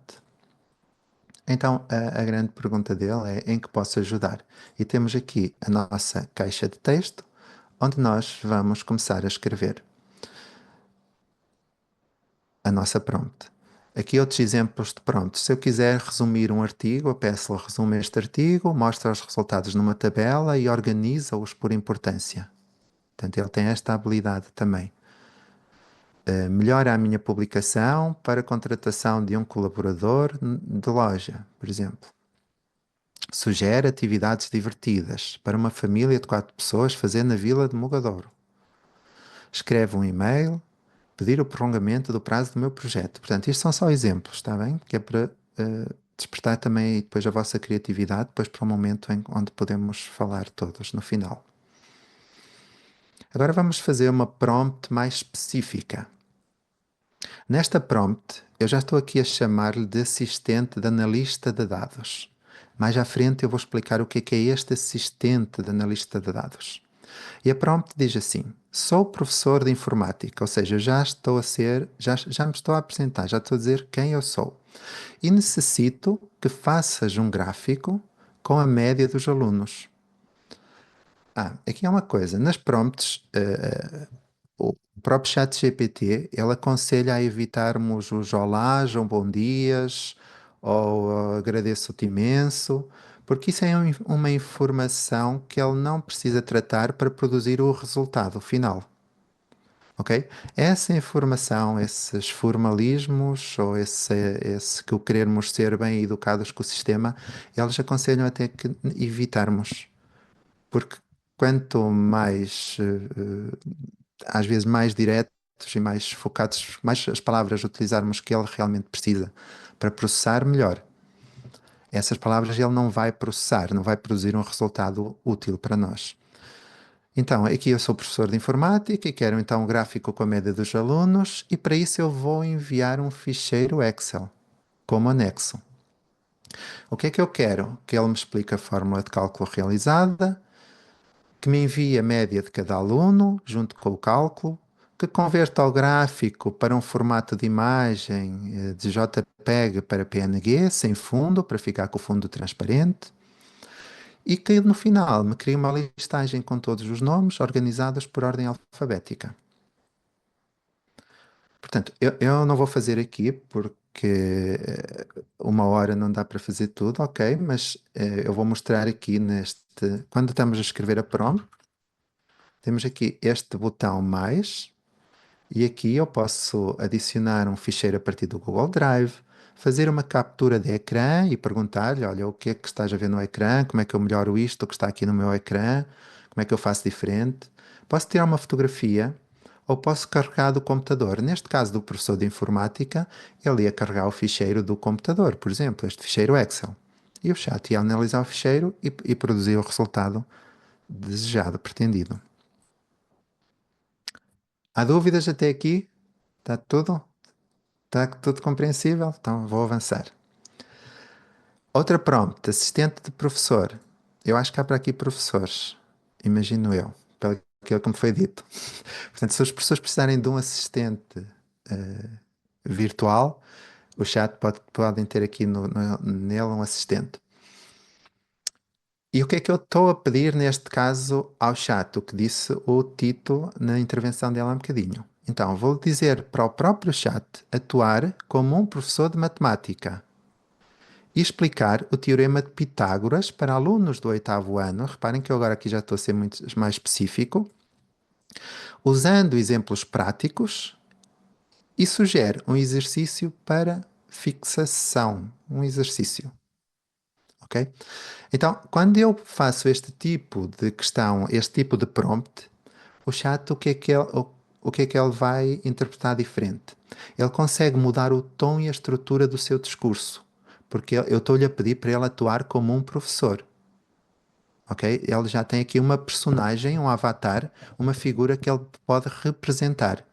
Speaker 2: Então, a grande pergunta dele é em que posso ajudar? E temos aqui a nossa caixa de texto, onde nós vamos começar a escrever a nossa prompt. Aqui outros exemplos de prompts. Se eu quiser resumir um artigo, eu peço-lhe resume este artigo, mostra os resultados numa tabela e organiza-os por importância. Portanto, ele tem esta habilidade também. Melhora a minha publicação para contratação de um colaborador de loja, por exemplo. Sugere atividades divertidas para uma família de 4 pessoas fazer na Vila de Mogadouro. Escreve um e-mail, pedir o prolongamento do prazo do meu projeto. Portanto, isto são só exemplos, está bem? Que é para despertar também depois a vossa criatividade, depois para o momento onde podemos falar todos, no final. Agora vamos fazer uma prompt mais específica. Nesta prompt, eu já estou aqui a chamar-lhe de assistente de analista de dados. Mais à frente eu vou explicar o que é este assistente de analista de dados. E a prompt diz assim: sou professor de informática, ou seja, já me estou a apresentar, já estou a dizer quem eu sou. E necessito que faças um gráfico com a média dos alunos. Aqui é uma coisa, nas prompts, o próprio chat GPT, ele aconselha a evitarmos os olás ou bom dias, ou agradeço-te imenso, porque isso é uma informação que ele não precisa tratar para produzir o resultado final. Ok? Essa informação, esses formalismos ou esse que o querermos ser bem educados com o sistema, eles aconselham até que evitarmos. Porque quanto mais, às vezes, mais diretos e mais focados, mais as palavras utilizarmos que ele realmente precisa para processar, melhor. Essas palavras ele não vai processar, não vai produzir um resultado útil para nós. Então, aqui eu sou professor de informática e quero então um gráfico com a média dos alunos e para isso eu vou enviar um ficheiro Excel como anexo. O que é que eu quero? Que ele me explique a fórmula de cálculo realizada, que me envie a média de cada aluno, junto com o cálculo, que converta o gráfico para um formato de imagem de JPEG para PNG, sem fundo, para ficar com o fundo transparente, e que no final me crie uma listagem com todos os nomes organizados por ordem alfabética. Portanto, eu não vou fazer aqui porque uma hora não dá para fazer tudo, ok, mas eu vou mostrar aqui quando estamos a escrever a prompt, temos aqui este botão mais, e aqui eu posso adicionar um ficheiro a partir do Google Drive, fazer uma captura de ecrã e perguntar-lhe, olha, o que é que estás a ver no ecrã, como é que eu melhoro isto que está aqui no meu ecrã, como é que eu faço diferente. Posso tirar uma fotografia ou posso carregar do computador. Neste caso do professor de informática, ele ia carregar o ficheiro do computador, por exemplo, este ficheiro Excel. E o chat ia analisar o ficheiro e produzir o resultado desejado, pretendido. Há dúvidas até aqui? Está tudo? Está tudo compreensível? Então vou avançar. Outra prompt, assistente de professor. Eu acho que há para aqui professores, imagino eu, pelo que me foi dito. Portanto, se os professores precisarem de um assistente virtual, o chat podem ter aqui nele um assistente. E o que é que eu estou a pedir neste caso ao chat? O que disse o Tito na intervenção dele há um bocadinho. Então, vou dizer para o próprio chat atuar como um professor de matemática e explicar o teorema de Pitágoras para alunos do 8º ano. Reparem que eu agora aqui já estou a ser muito mais específico. Usando exemplos práticos e sugere um exercício para fixação. Um exercício. Ok? Então, quando eu faço este tipo de questão, este tipo de prompt, o chat, o que é que ele vai interpretar diferente? Ele consegue mudar o tom e a estrutura do seu discurso, porque eu estou-lhe a pedir para ele atuar como um professor. Ok? Ele já tem aqui uma personagem, um avatar, uma figura que ele pode representar.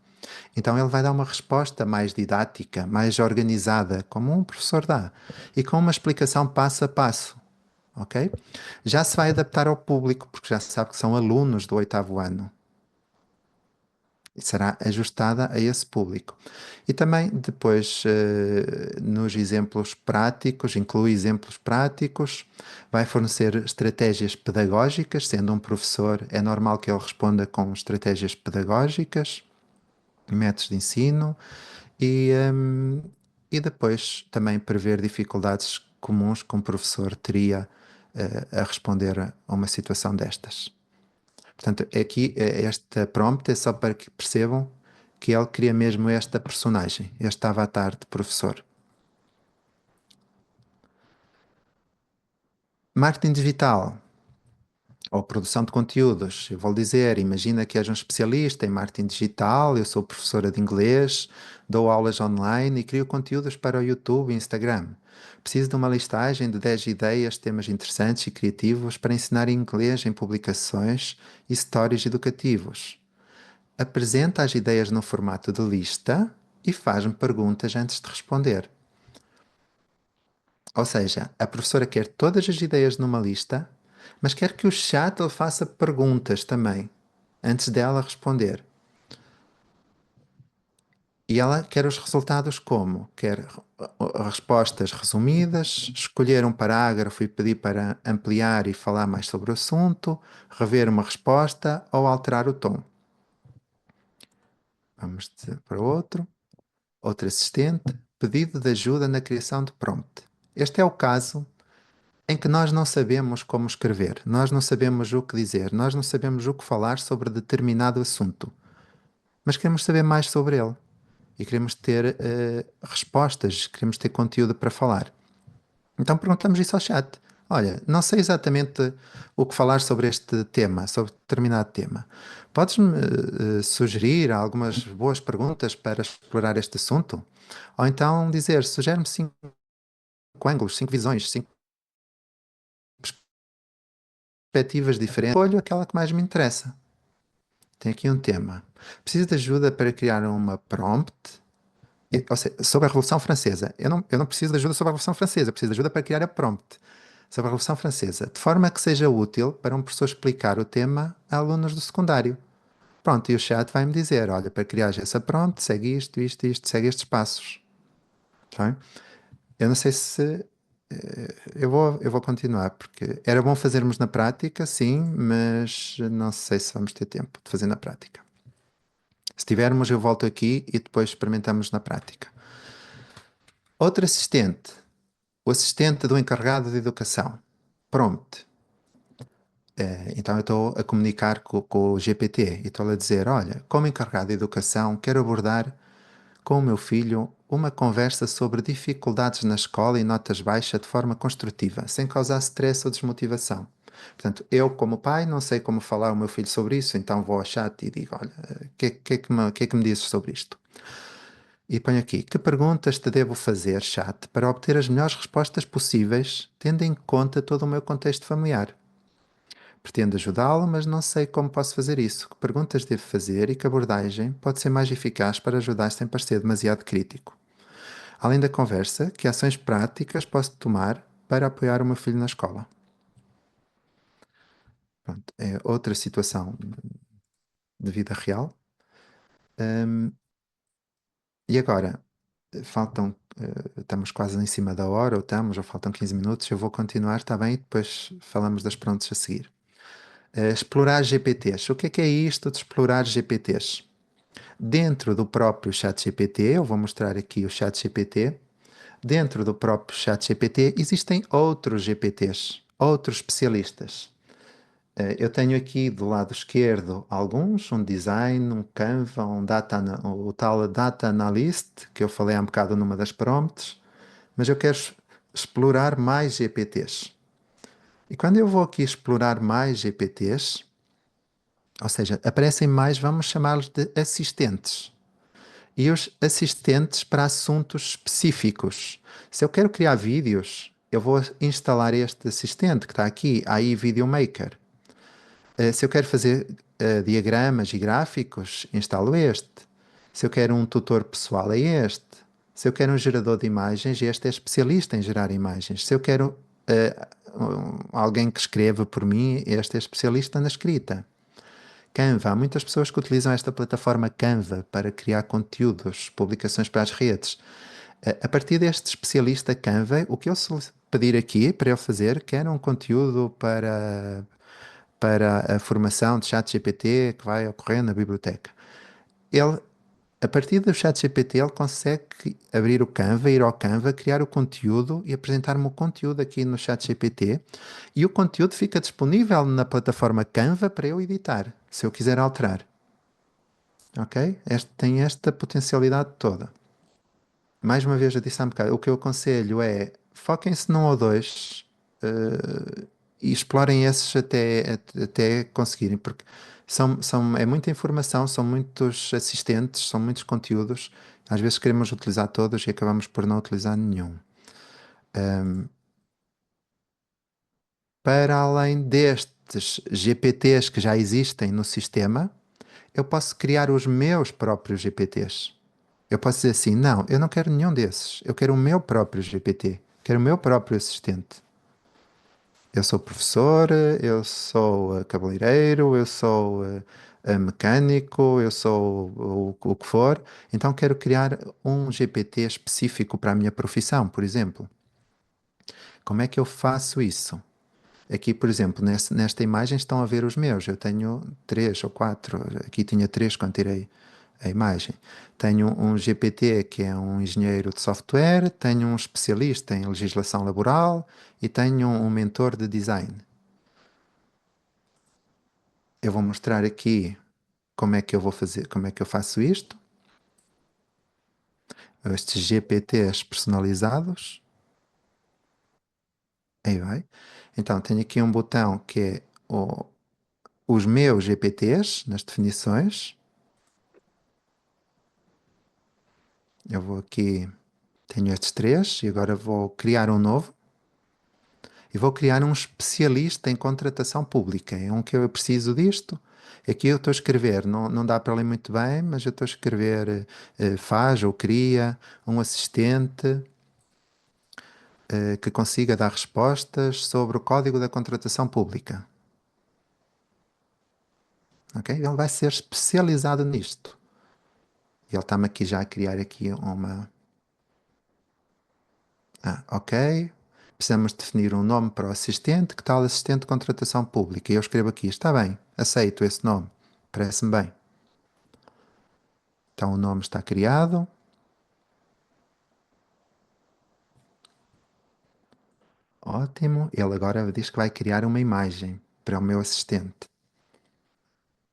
Speaker 2: Então ele vai dar uma resposta mais didática, mais organizada, como um professor dá, e com uma explicação passo a passo. Ok? Já se vai adaptar ao público, porque já se sabe que são alunos do 8º ano. E será ajustada a esse público. E também depois, nos exemplos práticos, inclui exemplos práticos, vai fornecer estratégias pedagógicas, sendo um professor, é normal que ele responda com estratégias pedagógicas, métodos de ensino, e depois também prever dificuldades comuns que um professor teria a responder a uma situação destas. Portanto, aqui esta prompt é só para que percebam que ele cria mesmo esta personagem, este avatar de professor. Marketing digital ou produção de conteúdos. Eu vou dizer, imagina que és um especialista em marketing digital, eu sou professora de inglês, dou aulas online e crio conteúdos para o YouTube e Instagram. Preciso de uma listagem de 10 ideias, temas interessantes e criativos para ensinar inglês em publicações e stories educativos. Apresenta as ideias no formato de lista e faz-me perguntas antes de responder. Ou seja, a professora quer todas as ideias numa lista, mas quer que o chat lhe faça perguntas também, antes dela responder. E ela quer os resultados como? Quer respostas resumidas, escolher um parágrafo e pedir para ampliar e falar mais sobre o assunto, rever uma resposta ou alterar o tom. Vamos para outro. Outro assistente, pedido de ajuda na criação de prompt. Este é o caso em que nós não sabemos como escrever, nós não sabemos o que dizer, nós não sabemos o que falar sobre determinado assunto, mas queremos saber mais sobre ele e queremos ter respostas, queremos ter conteúdo para falar. Então perguntamos isso ao chat. Olha, não sei exatamente o que falar sobre este tema, sobre determinado tema. Podes-me sugerir algumas boas perguntas para explorar este assunto? Ou então dizer, sugere-me 5 ângulos, 5 visões, 5 perspectivas diferentes. Escolho aquela que mais me interessa. Tem aqui um tema. Preciso de ajuda para criar uma prompt. Ou seja, sobre a Revolução Francesa. Eu não preciso de ajuda sobre a Revolução Francesa, eu preciso de ajuda para criar a prompt sobre a Revolução Francesa, de forma que seja útil para um professor explicar o tema a alunos do secundário. Pronto, e o chat vai-me dizer, olha, para criar essa prompt, segue isto, isto, isto, segue estes passos. Tá bem? Eu não sei se... eu vou continuar, porque era bom fazermos na prática, sim, mas não sei se vamos ter tempo de fazer na prática. Se tivermos, eu volto aqui e depois experimentamos na prática. Outro assistente, o assistente do encarregado de educação. Prompt. Então eu estou a comunicar com o GPT e estou a dizer, olha, como encarregado de educação, quero abordar com o meu filho uma conversa sobre dificuldades na escola e notas baixas de forma construtiva, sem causar stress ou desmotivação. Portanto, eu como pai não sei como falar ao meu filho sobre isso, então vou ao chat e digo, olha, o que é que me dizes sobre isto? E ponho aqui, que perguntas te devo fazer, chat, para obter as melhores respostas possíveis, tendo em conta todo o meu contexto familiar? Pretendo ajudá-lo, mas não sei como posso fazer isso. Que perguntas devo fazer e que abordagem pode ser mais eficaz para ajudar sem parecer demasiado crítico? Além da conversa, que ações práticas posso tomar para apoiar o meu filho na escola? Pronto, é outra situação de vida real. E agora, estamos quase em cima da hora, ou faltam 15 minutos, eu vou continuar, está bem? E depois falamos das prontas a seguir. Explorar GPTs. O que é isto de explorar GPTs? Dentro do próprio ChatGPT, eu vou mostrar aqui o ChatGPT. Dentro do próprio ChatGPT existem outros GPTs, outros especialistas. Eu tenho aqui do lado esquerdo alguns, um design, um Canva, o tal Data Analyst, que eu falei há um bocado numa das prompts, mas eu quero explorar mais GPTs. E quando eu vou aqui explorar mais GPTs, ou seja, aparecem mais, vamos chamá-los de assistentes. E os assistentes para assuntos específicos. Se eu quero criar vídeos, eu vou instalar este assistente que está aqui, AI Video Maker. Se eu quero fazer diagramas e gráficos, instalo este. Se eu quero um tutor pessoal, é este. Se eu quero um gerador de imagens, este é especialista em gerar imagens. Se eu quero alguém que escreva por mim, este é especialista na escrita. Canva. Há muitas pessoas que utilizam esta plataforma Canva para criar conteúdos, publicações para as redes. A partir deste especialista Canva, o que eu pedir aqui para ele fazer, quer um conteúdo para a formação de ChatGPT que vai ocorrer na biblioteca. Ele, a partir do ChatGPT, ele consegue abrir o Canva, ir ao Canva, criar o conteúdo e apresentar-me o conteúdo aqui no ChatGPT. E o conteúdo fica disponível na plataforma Canva para eu editar, se eu quiser alterar. Ok? Tem esta potencialidade toda. Mais uma vez, eu disse há um bocado, o que eu aconselho é foquem-se num ou dois e explorem esses até conseguirem, porque é muita informação, são muitos assistentes, são muitos conteúdos. Às vezes queremos utilizar todos e acabamos por não utilizar nenhum. Para além destes GPTs que já existem no sistema, eu posso criar os meus próprios GPTs. Eu posso dizer assim, não, eu não quero nenhum desses. Eu quero o meu próprio GPT. Quero o meu próprio assistente. Eu sou professor, eu sou cabeleireiro, eu sou mecânico, eu sou o que for. Então quero criar um GPT específico para a minha profissão, por exemplo. Como é que eu faço isso? Aqui, por exemplo, nesta imagem estão a ver os meus. Eu tenho três ou quatro. Aqui tinha três quando tirei a imagem. Tenho um GPT que é um engenheiro de software, tenho um especialista em legislação laboral e tenho um mentor de design. Eu vou mostrar aqui como é que eu vou fazer, como é que eu faço isto. Estes GPTs personalizados. Aí vai. Então, tenho aqui um botão que é os meus GPTs nas definições. Eu vou aqui, tenho estes três e agora vou criar um novo. E vou criar um especialista em contratação pública. É um que eu preciso disto. Aqui eu estou a escrever, não dá para ler muito bem, mas eu estou a escrever faz ou cria um assistente que consiga dar respostas sobre o Código da Contratação Pública. Ok? Ele vai ser especializado nisto. E ele está-me aqui já a criar aqui uma... ok. Precisamos definir um nome para o assistente. Que tal assistente de contratação pública? E eu escrevo aqui, está bem, aceito esse nome. Parece-me bem. Então o nome está criado. Ótimo. Ele agora diz que vai criar uma imagem para o meu assistente.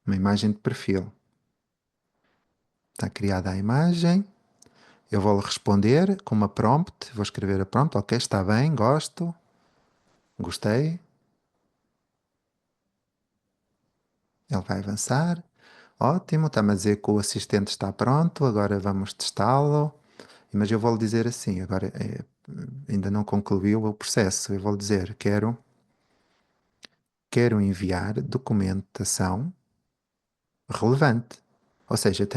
Speaker 2: Uma imagem de perfil. Está criada a imagem. Eu vou responder com uma prompt. Vou escrever a prompt. Ok, está bem, gosto. Gostei. Ele vai avançar. Ótimo, está-me a dizer que o assistente está pronto. Agora vamos testá-lo. Mas eu vou lhe dizer assim, agora ainda não concluiu o processo. Eu vou lhe dizer, quero enviar documentação relevante. Ou seja,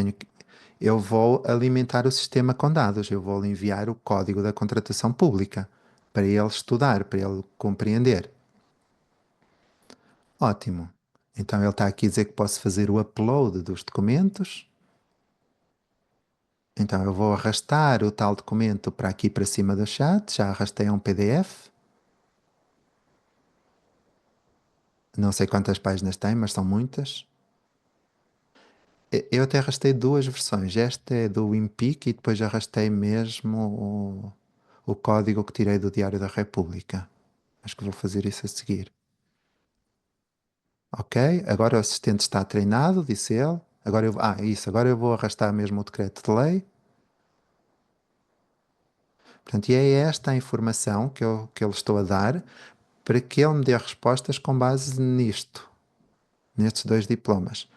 Speaker 2: eu vou alimentar o sistema com dados. Eu vou lhe enviar o código da contratação pública para ele estudar, para ele compreender. Ótimo. Então ele está aqui a dizer que posso fazer o upload dos documentos. Então eu vou arrastar o tal documento para aqui para cima do chat. Já arrastei a um PDF. Não sei quantas páginas tem, mas são muitas. Eu até arrastei duas versões. Esta é do WinPeak e depois arrastei mesmo o código que tirei do Diário da República. Acho que vou fazer isso a seguir. Ok, agora o assistente está treinado, disse ele. Agora eu vou arrastar mesmo o decreto de lei. Portanto, e é esta a informação que eu lhe estou a dar para que ele me dê respostas com base nisto, nestes dois diplomas.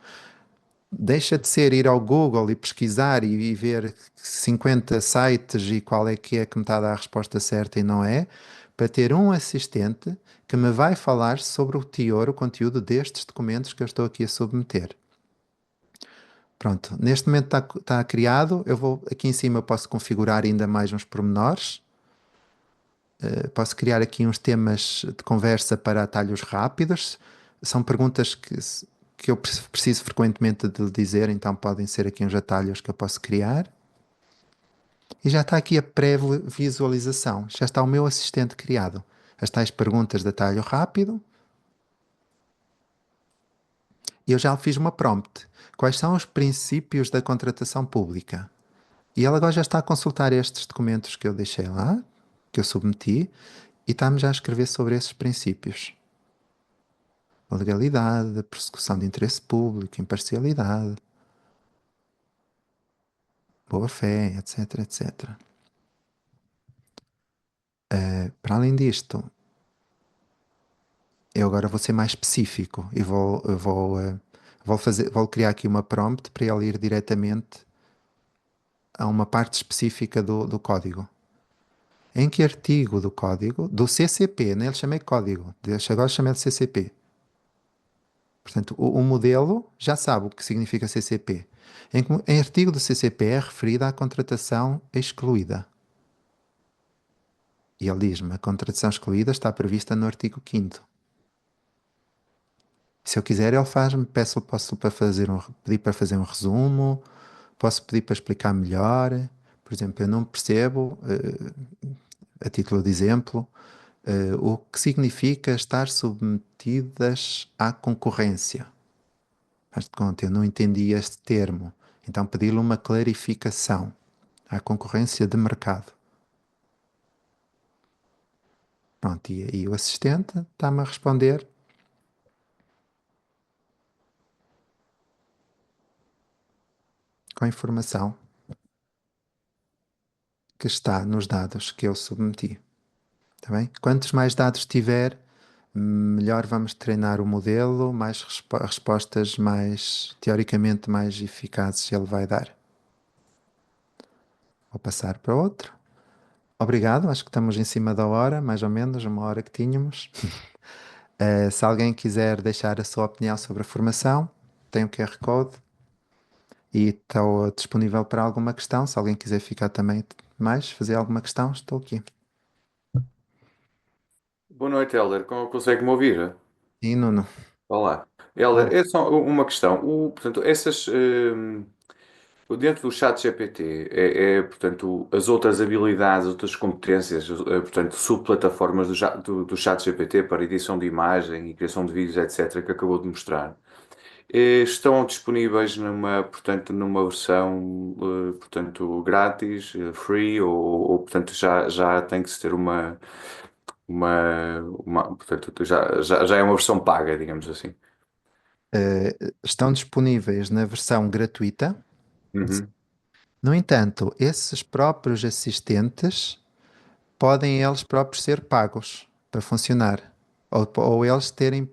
Speaker 2: Deixa de ser ir ao Google e pesquisar e ver 50 sites e qual é que me está a dar a resposta certa e não é, para ter um assistente que me vai falar sobre o teor, o conteúdo destes documentos que eu estou aqui a submeter. Pronto, neste momento está criado. Aqui em cima eu posso configurar ainda mais uns pormenores. Posso criar aqui uns temas de conversa para atalhos rápidos. São perguntas que eu preciso frequentemente de lhe dizer, então podem ser aqui uns atalhos que eu posso criar. E já está aqui a pré-visualização. Já está o meu assistente criado. As tais perguntas de atalho rápido. E eu já fiz uma prompt. Quais são os princípios da contratação pública? E ele agora já está a consultar estes documentos que eu deixei lá, que eu submeti, e está-me já a escrever sobre esses princípios. A legalidade, a persecução de interesse público, imparcialidade, boa-fé, etc, etc. Para além disto, eu agora vou ser mais específico e vou criar aqui uma prompt para ele ir diretamente a uma parte específica do código. Em que artigo do código, do CCP, nem lhe chamei código, agora chamei de CCP. Portanto, o modelo já sabe o que significa CCP. Em artigo do CCP é referida à contratação excluída. E ele diz-me, a contratação excluída está prevista no artigo 5º. Se eu quiser, ele faz-me, posso para pedir para fazer um resumo, posso pedir para explicar melhor. Por exemplo, eu não percebo, a título de exemplo, o que significa estar submetidas à concorrência. Faz de conta, eu não entendi este termo. Então pedi-lhe uma clarificação à concorrência de mercado. Pronto, e o assistente está-me a responder com a informação que está nos dados que eu submeti. Tá bem? Quantos mais dados tiver, melhor vamos treinar o modelo, mais respostas mais, teoricamente, mais eficazes ele vai dar. Vou passar para outro. Obrigado, acho que estamos em cima da hora, mais ou menos, uma hora que tínhamos. Se alguém quiser deixar a sua opinião sobre a formação, tem o QR Code e estou disponível para alguma questão. Se alguém quiser ficar também mais, fazer alguma questão, estou aqui.
Speaker 6: Boa noite, Helder. Consegue-me ouvir?
Speaker 2: E Nuno?
Speaker 6: Olá. Helder,
Speaker 2: Olá.
Speaker 6: é só uma questão. Portanto, dentro do chat GPT, portanto, as outras habilidades, outras competências, portanto, subplataformas do chat GPT para edição de imagem e criação de vídeos, etc., que acabou de mostrar, estão disponíveis portanto, numa versão, portanto, grátis, free, portanto, já tem que se ter portanto, já é uma versão paga, digamos assim.
Speaker 2: Estão disponíveis na versão gratuita.
Speaker 6: Uhum.
Speaker 2: No entanto, esses próprios assistentes podem eles próprios ser pagos para funcionar, ou eles terem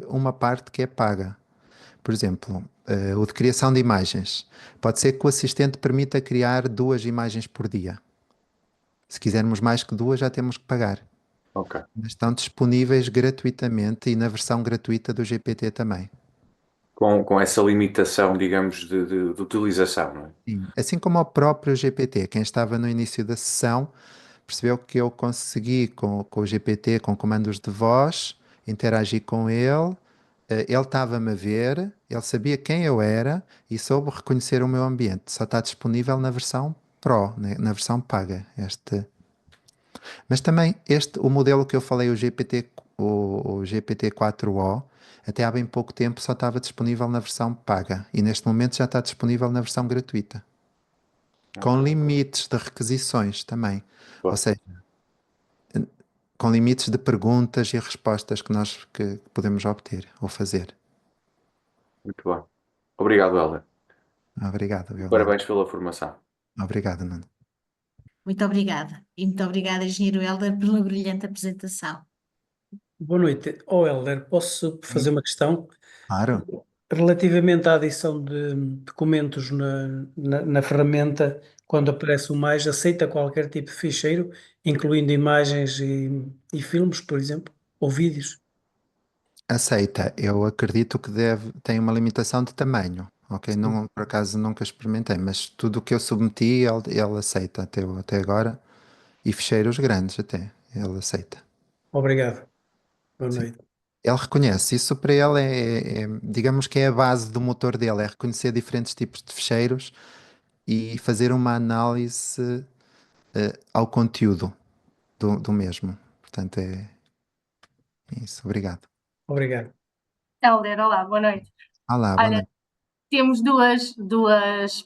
Speaker 2: uma parte que é paga. Por exemplo, o de criação de imagens. Pode ser que o assistente permita criar 2 imagens por dia. Se quisermos mais que 2, já temos que pagar.
Speaker 6: Ok.
Speaker 2: Mas estão disponíveis gratuitamente e na versão gratuita do GPT também.
Speaker 6: Com essa limitação, digamos, de utilização, não é?
Speaker 2: Sim. Assim como o próprio GPT, quem estava no início da sessão percebeu que eu consegui com o GPT, com comandos de voz, interagir com ele, ele estava-me a ver, ele sabia quem eu era e soube reconhecer o meu ambiente. Só está disponível na versão Pro, né, na versão paga. Mas também o modelo que eu falei, o GPT-4o, até há bem pouco tempo só estava disponível na versão paga e neste momento já está disponível na versão gratuita, com limites de requisições também. Ou
Speaker 6: Boa.
Speaker 2: seja, com limites de perguntas e respostas que nós que podemos obter ou fazer.
Speaker 6: Muito bem. Obrigado, Helder.
Speaker 2: Obrigado, Leonardo.
Speaker 6: Parabéns pela formação.
Speaker 2: Obrigado, Nuno.
Speaker 1: Muito obrigada. E muito obrigada, Engenheiro Helder, pela brilhante apresentação.
Speaker 7: Boa noite. Helder, posso fazer
Speaker 2: Sim,
Speaker 7: uma questão?
Speaker 2: claro.
Speaker 7: Relativamente à adição de documentos na ferramenta, quando aparece o mais, aceita qualquer tipo de ficheiro, incluindo imagens e filmes, por exemplo, ou vídeos?
Speaker 2: Aceita. Eu acredito que tem uma limitação de tamanho. Ok? Não, por acaso nunca experimentei, mas tudo o que eu submeti, ele aceita até agora. E ficheiros grandes até. Ele aceita.
Speaker 7: Obrigado. Boa
Speaker 2: Sim.
Speaker 7: noite.
Speaker 2: Ele reconhece. Isso para ele digamos que é a base do motor dele, é reconhecer diferentes tipos de ficheiros e fazer uma análise ao conteúdo do mesmo. Portanto, é isso. Obrigado.
Speaker 7: Obrigado.
Speaker 8: Helder, olá, boa noite.
Speaker 2: Olá, boa
Speaker 8: Olha,
Speaker 2: noite.
Speaker 8: temos duas,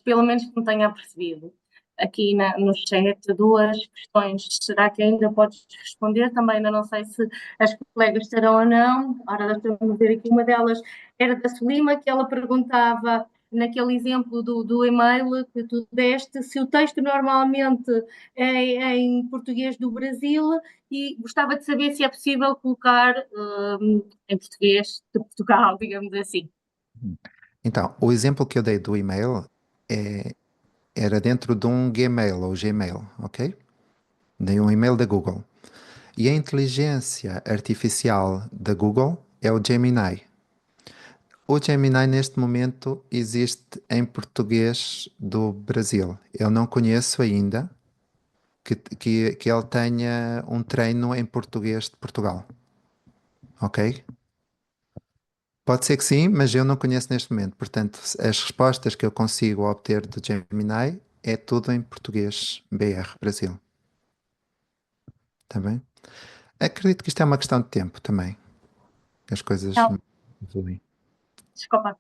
Speaker 8: pelo menos que me tenha percebido, aqui no chat, duas questões. Será que ainda podes responder? Também ainda não sei se as colegas estarão ou não. Ora, deixa-me ver aqui, uma delas era da Solima, que ela perguntava, naquele exemplo do e-mail que tu deste, se o texto normalmente é em português do Brasil, e gostava de saber se é possível colocar em português de Portugal, digamos assim.
Speaker 2: Então, o exemplo que eu dei do e-mail era dentro de um Gmail ou Gmail, ok? Dei um e-mail da Google. E a inteligência artificial da Google é o Gemini. O Gemini neste momento existe em português do Brasil. Eu não conheço ainda que ele tenha um treino em português de Portugal. Ok? Pode ser que sim, mas eu não conheço neste momento. Portanto, as respostas que eu consigo obter do Gemini é tudo em português BR Brasil. Está bem? Acredito que isto é uma questão de tempo também. As coisas
Speaker 8: Não,
Speaker 2: evoluem.
Speaker 8: desculpa.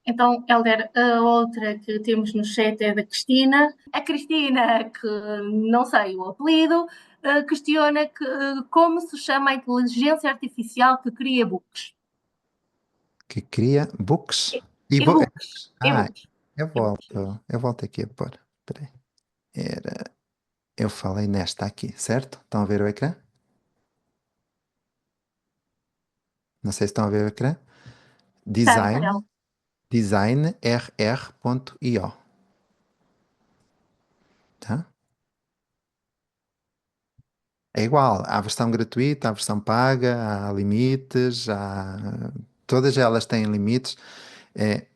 Speaker 8: Então, Helder, a outra que temos no chat é da Cristina. A Cristina, que não sei o apelido, questiona como se chama a inteligência artificial que cria books.
Speaker 2: Que cria books.
Speaker 8: E-books.
Speaker 2: Ah,
Speaker 8: E-books.
Speaker 2: eu
Speaker 8: E-books.
Speaker 2: volto aqui a pôr. Espera aí. Eu falei nesta aqui, certo? Estão a ver o ecrã? Não sei se estão a ver o ecrã.
Speaker 8: Está em amarelo.
Speaker 2: Designrr.io. Tá? É igual, há a versão gratuita, há a versão paga, há limites, todas elas têm limites. É,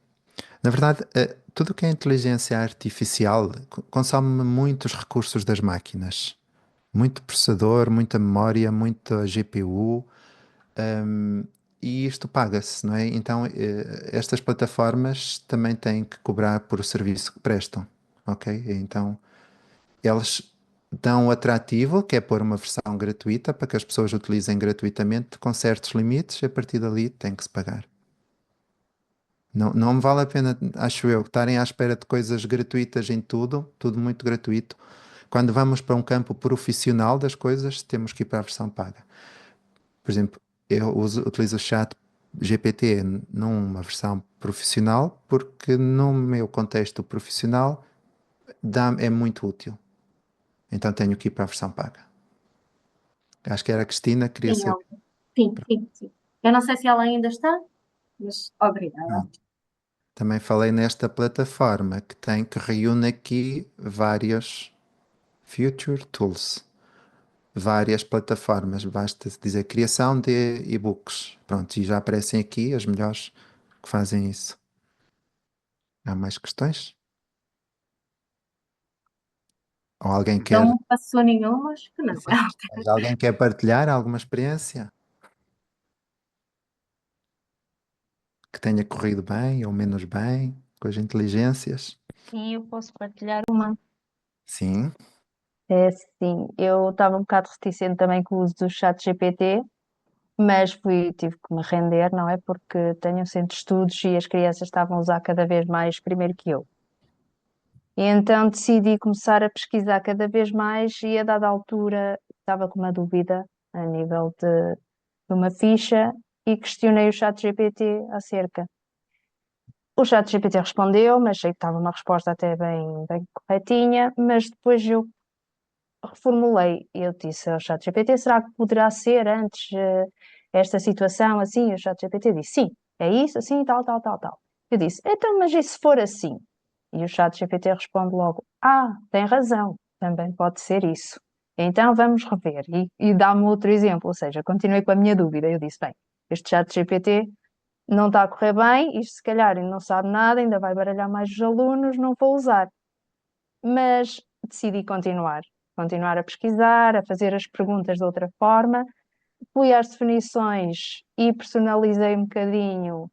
Speaker 2: na verdade, tudo o que é inteligência artificial consome muitos recursos das máquinas. Muito processador, muita memória, muita GPU, e isto paga-se, não é? Então, estas plataformas também têm que cobrar por o serviço que prestam, ok? Então, eles dão um atrativo, que é pôr uma versão gratuita para que as pessoas utilizem gratuitamente com certos limites, e a partir dali tem que se pagar. Não, não me vale a pena, acho eu, estarem à espera de coisas gratuitas em tudo, tudo muito gratuito. Quando vamos para um campo profissional das coisas, temos que ir para a versão paga. Por exemplo, utilizo o chat GPT numa versão profissional porque no meu contexto profissional é muito útil. Então tenho que ir para a versão paga. Acho que era a Cristina, queria
Speaker 8: Sim,
Speaker 2: saber.
Speaker 8: sim. Eu não sei se ela ainda está, mas obrigada.
Speaker 2: Também falei nesta plataforma que reúne aqui vários Future Tools, várias plataformas. Basta dizer criação de e-books. Pronto, e já aparecem aqui as melhores que fazem isso. Há mais questões? Ou alguém
Speaker 8: Não
Speaker 2: quer,
Speaker 8: me passou nenhuma, acho que não.
Speaker 2: mas alguém quer partilhar alguma experiência que tenha corrido bem ou menos bem com as inteligências?
Speaker 5: E eu posso partilhar uma.
Speaker 2: Sim.
Speaker 5: É sim, eu estava um bocado reticente também com o uso do chat GPT, mas tive que me render, não é? Porque tenho um centro de estudos e as crianças estavam a usar cada vez mais primeiro que eu. E então decidi começar a pesquisar cada vez mais e a dada altura estava com uma dúvida a nível de uma ficha e questionei o chat GPT acerca. O chat GPT respondeu, mas achei que estava uma resposta até bem corretinha, mas depois eu reformulei. Eu disse ao ChatGPT, será que poderá ser antes esta situação assim? E o ChatGPT disse, sim, é isso, assim, tal, tal, tal, tal. Eu disse, então, mas e se for assim? E o ChatGPT responde logo, tem razão, também pode ser isso. Então vamos rever. E dá-me outro exemplo, ou seja, continuei com a minha dúvida. Eu disse, bem, este ChatGPT não está a correr bem, isto se calhar ainda não sabe nada, ainda vai baralhar mais os alunos, não vou usar. Mas decidi continuar a pesquisar, a fazer as perguntas de outra forma. Fui às definições e personalizei um bocadinho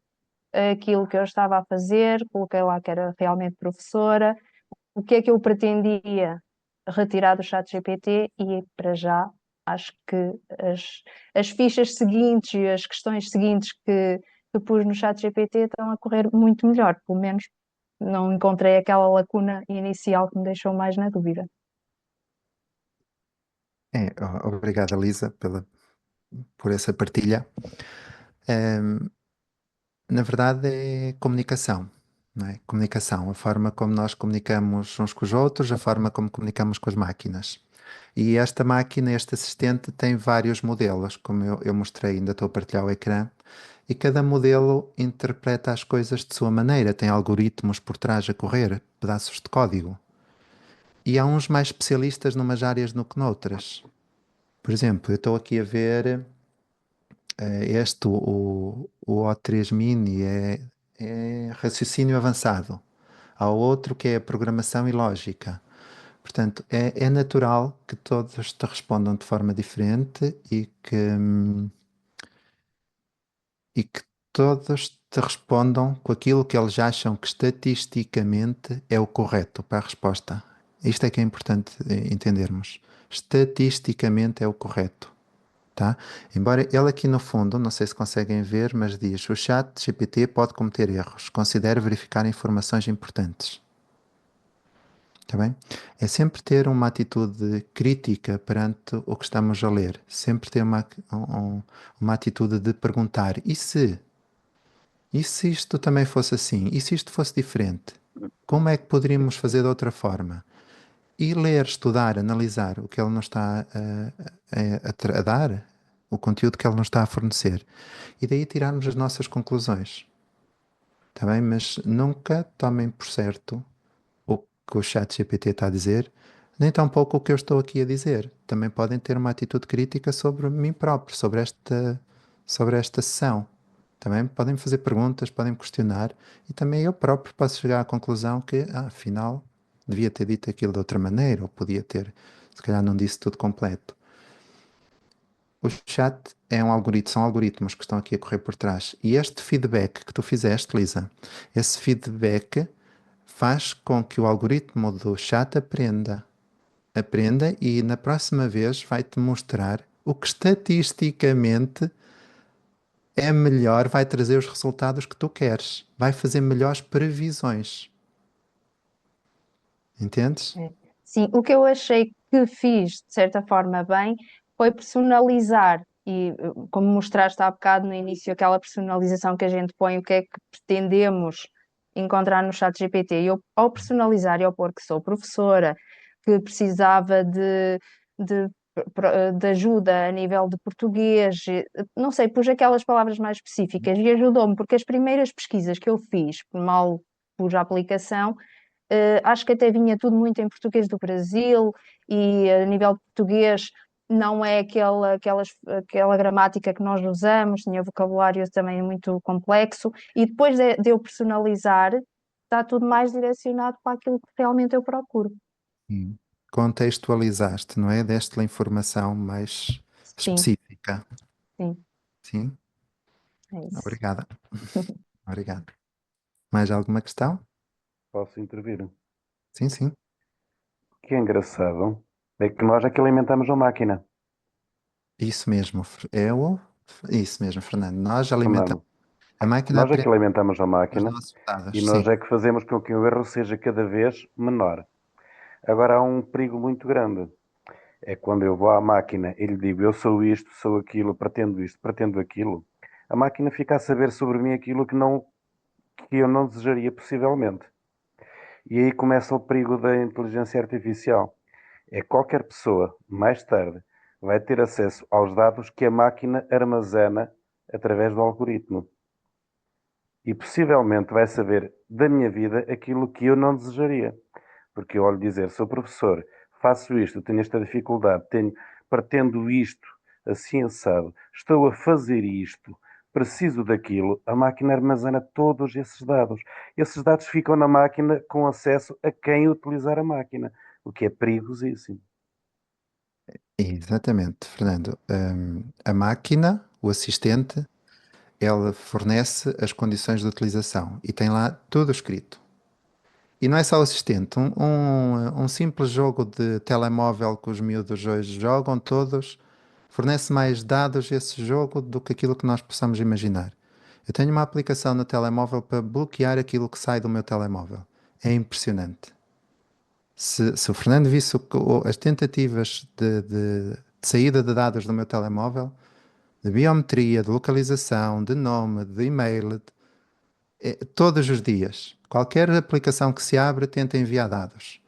Speaker 5: aquilo que eu estava a fazer, coloquei lá que era realmente professora, o que é que eu pretendia retirar do chat GPT e para já acho que as fichas seguintes e as questões seguintes que pus no chat GPT estão a correr muito melhor, pelo menos não encontrei aquela lacuna inicial que me deixou mais na dúvida.
Speaker 2: Obrigado, Lisa, por essa partilha. Na verdade, é comunicação, não é? Comunicação, a forma como nós comunicamos uns com os outros, a forma como comunicamos com as máquinas. E esta máquina, este assistente, tem vários modelos, como eu mostrei, ainda estou a partilhar o ecrã, e cada modelo interpreta as coisas de sua maneira, tem algoritmos por trás a correr, pedaços de código. E há uns mais especialistas numas áreas do que noutras. Por exemplo, eu estou aqui a ver o O3 Mini é raciocínio avançado. Há outro que é programação e lógica. Portanto, é natural que todos te respondam de forma diferente e que todos te respondam com aquilo que eles acham que estatisticamente é o correto para a resposta. Isto é que é importante entendermos. Estatisticamente é o correto. Tá? Embora ele aqui no fundo, não sei se conseguem ver, mas diz: o chat GPT pode cometer erros. Considere verificar informações importantes. Está bem? É sempre ter uma atitude crítica perante o que estamos a ler. Sempre ter uma atitude de perguntar: e se? E se isto também fosse assim? E se isto fosse diferente? Como é que poderíamos fazer de outra forma? E ler, estudar, analisar o que ele nos está a dar, o conteúdo que ele nos está a fornecer. E daí tirarmos as nossas conclusões. Está bem? Mas nunca tomem por certo o que o chat GPT está a dizer, nem tampouco o que eu estou aqui a dizer. Também podem ter uma atitude crítica sobre mim próprio, sobre esta sessão. Também podem me fazer perguntas, podem me questionar, e também eu próprio posso chegar à conclusão que, afinal, devia ter dito aquilo de outra maneira, ou podia ter, se calhar não disse tudo completo. O chat é um algoritmo, são algoritmos que estão aqui a correr por trás. E este feedback que tu fizeste, Lisa, esse feedback faz com que o algoritmo do chat aprenda e na próxima vez vai-te mostrar o que estatisticamente é melhor, vai trazer os resultados que tu queres, vai fazer melhores previsões. Entendes?
Speaker 5: É. Sim, o que eu achei que fiz de certa forma bem foi personalizar e, como mostraste há bocado no início, aquela personalização que a gente põe, o que é que pretendemos encontrar no chat GPT. E eu, ao personalizar e ao pôr que sou professora, que precisava de, de ajuda a nível de português, não sei, pus aquelas palavras mais específicas e ajudou-me, porque as primeiras pesquisas que eu fiz, mal pus a aplicação, acho que até vinha tudo muito em português do Brasil e a nível de português não é aquela gramática que nós usamos, tinha vocabulário também muito complexo e depois de eu personalizar está tudo mais direcionado para aquilo que realmente eu procuro.
Speaker 2: Sim. Contextualizaste, não é? Deste-lhe a informação mais
Speaker 5: Sim,
Speaker 2: específica.
Speaker 5: sim,
Speaker 2: Sim?
Speaker 5: é isso.
Speaker 2: Obrigada. Obrigado. Mais alguma questão?
Speaker 9: Posso intervir?
Speaker 2: Sim, sim.
Speaker 9: O que é engraçado é que nós é que alimentamos a máquina,
Speaker 2: Isso mesmo. Isso mesmo, Fernando. Nós alimentamos.
Speaker 9: Fernando.
Speaker 2: A máquina
Speaker 9: Nós é que
Speaker 2: aprende
Speaker 9: alimentamos a
Speaker 2: os
Speaker 9: máquina
Speaker 2: nossos
Speaker 9: e
Speaker 2: dados. Sim.
Speaker 9: nós é que fazemos com que o erro seja cada vez menor. Agora há um perigo muito grande. É quando eu vou à máquina e lhe digo eu sou isto, sou aquilo, isto, pretendo aquilo. A máquina fica a saber sobre mim aquilo que eu não desejaria possivelmente. E aí começa o perigo da inteligência artificial. É qualquer pessoa, mais tarde, vai ter acesso aos dados que a máquina armazena através do algoritmo. E possivelmente vai saber da minha vida aquilo que eu não desejaria. Porque eu olho dizer, sou professor, faço isto, tenho esta dificuldade, pretendo isto, assim assado, estou a fazer isto, preciso daquilo, a máquina armazena todos esses dados. Esses dados ficam na máquina com acesso a quem utilizar a máquina, o que é perigosíssimo.
Speaker 2: Exatamente, Fernando. A máquina, o assistente, ela fornece as condições de utilização e tem lá tudo escrito. E não é só o assistente, um simples jogo de telemóvel que os miúdos hoje jogam todos, fornece mais dados esse jogo do que aquilo que nós possamos imaginar. Eu tenho uma aplicação no telemóvel para bloquear aquilo que sai do meu telemóvel. É impressionante. Se o Fernando visse as tentativas de saída de dados do meu telemóvel, de biometria, de localização, de nome, de e-mail, todos os dias, qualquer aplicação que se abre tenta enviar dados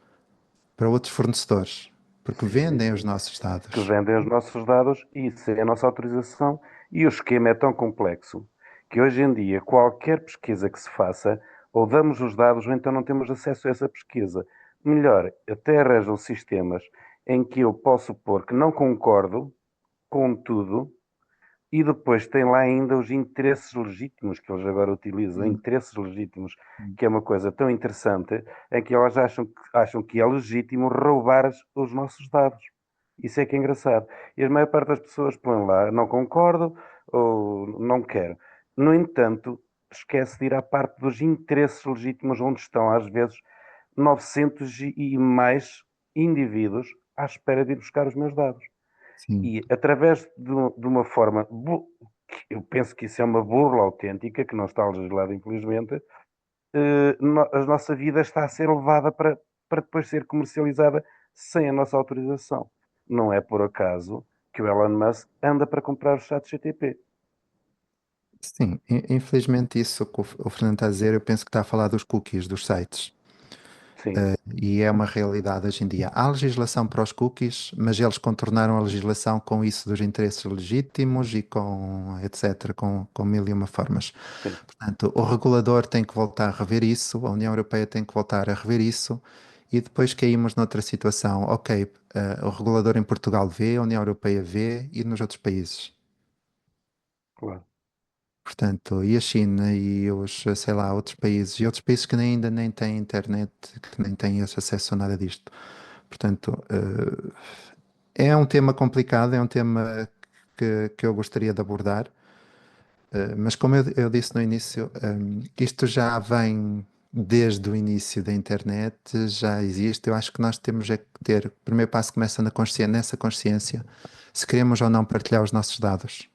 Speaker 2: para outros fornecedores, porque
Speaker 9: Sim,
Speaker 2: vendem os
Speaker 9: sim.
Speaker 2: nossos
Speaker 9: Que
Speaker 2: dados.
Speaker 9: vendem os nossos dados e sem a nossa autorização. E o esquema é tão complexo que hoje em dia qualquer pesquisa que se faça, ou damos os dados ou então não temos acesso a essa pesquisa. Melhor, até arranjam sistemas em que eu posso pôr que não concordo com tudo E depois tem lá ainda os interesses legítimos que eles agora utilizam, interesses legítimos, que é uma coisa tão interessante, em que elas acham que é legítimo roubar os nossos dados. Isso é que é engraçado. E a maior parte das pessoas põem lá, não concordo ou não quero. No entanto, esquece de ir à parte dos interesses legítimos, onde estão às vezes 900 e mais indivíduos à espera de ir buscar os meus dados.
Speaker 2: Sim.
Speaker 9: E através de uma forma, eu penso que isso é uma burla autêntica, que não está legislada, infelizmente, a nossa vida está a ser levada para depois ser comercializada sem a nossa autorização. Não é por acaso que o Elon Musk anda para comprar o chat GTP.
Speaker 2: Sim, infelizmente isso que o Fernando está a dizer, eu penso que está a falar dos cookies dos sites.
Speaker 9: Sim,
Speaker 2: E é uma realidade hoje em dia. Há legislação para os cookies, mas eles contornaram a legislação com isso dos interesses legítimos e com etc., com mil e uma formas.
Speaker 9: sim.
Speaker 2: Portanto, o regulador tem que voltar a rever isso, a União Europeia tem que voltar a rever isso, e depois caímos noutra situação. Ok, o regulador em Portugal vê, a União Europeia vê, e nos outros países.
Speaker 9: Claro.
Speaker 2: Portanto, e a China e os, sei lá, outros países que ainda nem têm internet, que nem têm esse acesso a nada disto. Portanto, é um tema complicado, é um tema que eu gostaria de abordar, mas como eu disse no início, isto já vem desde o início da internet, já existe. Eu acho que nós temos é que ter, o primeiro passo começa nessa consciência, se queremos ou não partilhar os nossos dados.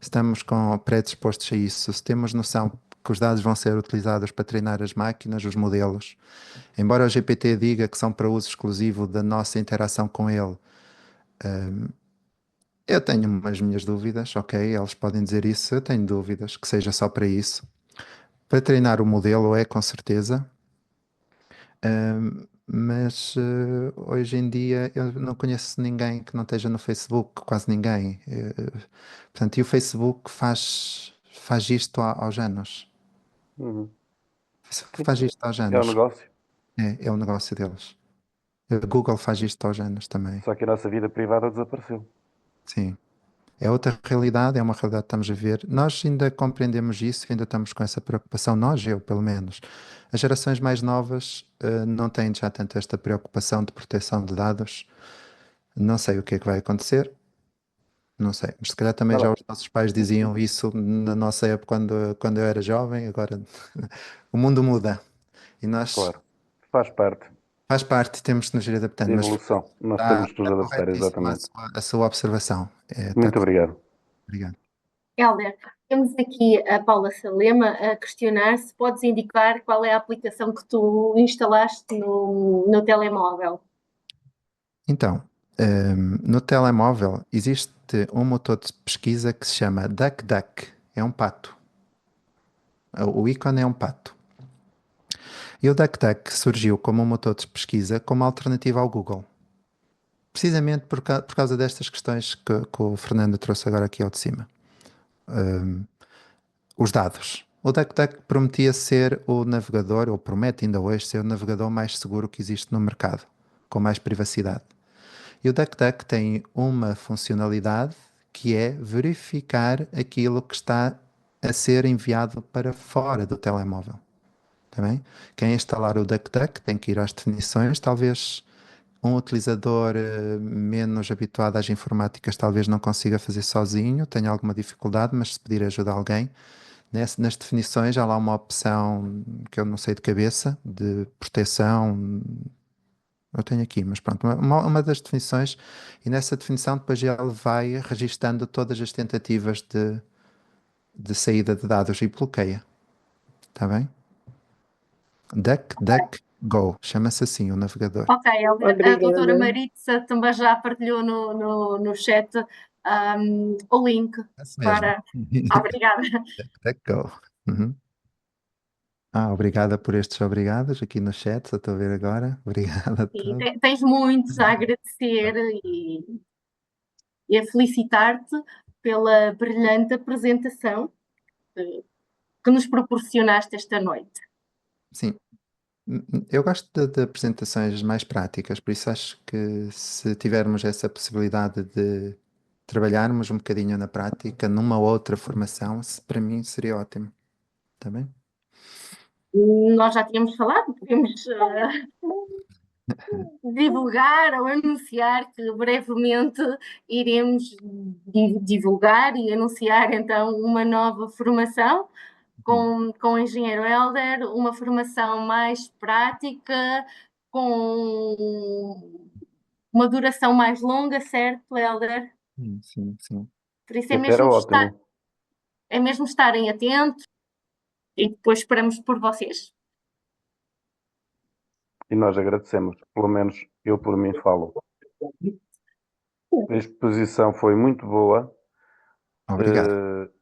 Speaker 2: Estamos predispostos a isso, se temos noção que os dados vão ser utilizados para treinar as máquinas, os modelos, embora o GPT diga que são para uso exclusivo da nossa interação com ele, eu tenho as minhas dúvidas, ok, eles podem dizer isso, eu tenho dúvidas que seja só para isso. Para treinar o modelo é com certeza, mas hoje em dia eu não conheço ninguém que não esteja no Facebook, quase ninguém. Portanto, e o Facebook faz isto aos anos.
Speaker 9: Uhum.
Speaker 2: O Facebook
Speaker 9: Sim,
Speaker 2: faz isto aos
Speaker 9: é o
Speaker 2: anos.
Speaker 9: negócio.
Speaker 2: É o negócio deles. A Google faz isto aos anos também.
Speaker 9: Só que a nossa vida privada desapareceu.
Speaker 2: Sim. É outra realidade, é uma realidade que estamos a ver. Nós ainda compreendemos isso, ainda estamos com essa preocupação, nós, eu pelo menos. As gerações mais novas não têm já tanto esta preocupação de proteção de dados. Não sei o que é que vai acontecer, não sei. Mas se calhar também
Speaker 9: Não,
Speaker 2: já
Speaker 9: não.
Speaker 2: os nossos pais diziam isso na nossa época, quando eu era jovem. Agora o mundo muda e nós
Speaker 9: Claro. Faz parte
Speaker 2: faz parte, temos que nos ir adaptando.
Speaker 9: da
Speaker 2: Mas
Speaker 9: evolução. Nós
Speaker 2: está,
Speaker 9: temos de nos
Speaker 2: está
Speaker 9: adaptar,
Speaker 2: corretíssimo
Speaker 9: exatamente.
Speaker 2: a sua observação. Está
Speaker 9: Muito
Speaker 2: correto.
Speaker 9: obrigado.
Speaker 2: Obrigado.
Speaker 8: Helder, temos aqui a Paula Salema a questionar se podes indicar qual é a aplicação que tu instalaste no telemóvel.
Speaker 2: Então, no telemóvel existe um motor de pesquisa que se chama DuckDuck. É um pato. O ícone é um pato. E o DuckDuck surgiu como um motor de pesquisa como alternativa ao Google. Precisamente por causa destas questões que o Fernando trouxe agora aqui ao de cima. Os dados. O DuckDuck prometia ser o navegador, ou promete ainda hoje ser o navegador mais seguro que existe no mercado, com mais privacidade. E o DuckDuck tem uma funcionalidade que é verificar aquilo que está a ser enviado para fora do telemóvel. Tá bem? Quem instalar o DuckDuck tem que ir às definições. Talvez um utilizador menos habituado às informáticas talvez não consiga fazer sozinho, tenha alguma dificuldade, mas se pedir ajuda a alguém, nas definições há lá uma opção que eu não sei de cabeça, de proteção. Eu tenho aqui, mas pronto, uma das definições, e nessa definição depois ele vai registando todas as tentativas de saída de dados e bloqueia. Está bem? DuckDuckGo, chama-se assim o navegador.
Speaker 8: Ok, Helder, a doutora
Speaker 7: Obrigada.
Speaker 8: Maritza também já partilhou no chat o link
Speaker 2: Isso mesmo.
Speaker 8: para. Obrigada.
Speaker 2: DuckDuckGo. Uhum. Obrigada por estes obrigados aqui no chat, só estou a ver agora. Obrigado a
Speaker 8: Sim,
Speaker 2: todos.
Speaker 8: tens muitos a agradecer e a felicitar-te pela brilhante apresentação que nos proporcionaste esta noite.
Speaker 2: Sim, eu gosto de apresentações mais práticas, por isso acho que se tivermos essa possibilidade de trabalharmos um bocadinho na prática, numa outra formação, para mim seria ótimo. Está bem?
Speaker 8: Nós já tínhamos falado, podemos divulgar ou anunciar que brevemente iremos divulgar e anunciar então uma nova formação com o engenheiro Hélder, uma formação mais prática, com uma duração mais longa, certo, Hélder?
Speaker 2: Sim, sim.
Speaker 8: Por isso
Speaker 9: Até era ótimo.
Speaker 8: é mesmo estarem atentos e depois esperamos por vocês.
Speaker 9: E nós agradecemos, pelo menos eu por mim falo. A exposição foi muito boa,
Speaker 2: Obrigado.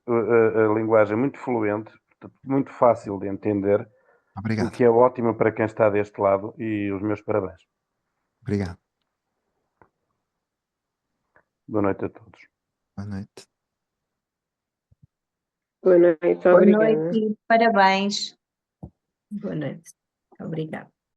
Speaker 9: a linguagem muito fluente, portanto, muito fácil de entender, o
Speaker 2: Obrigado.
Speaker 9: que é ótimo para quem está deste lado, e os meus parabéns.
Speaker 2: Obrigado.
Speaker 9: Boa noite a todos.
Speaker 2: Boa noite.
Speaker 10: Boa noite,
Speaker 5: Boa
Speaker 10: obrigada.
Speaker 5: noite e parabéns.
Speaker 1: Boa noite. Obrigada.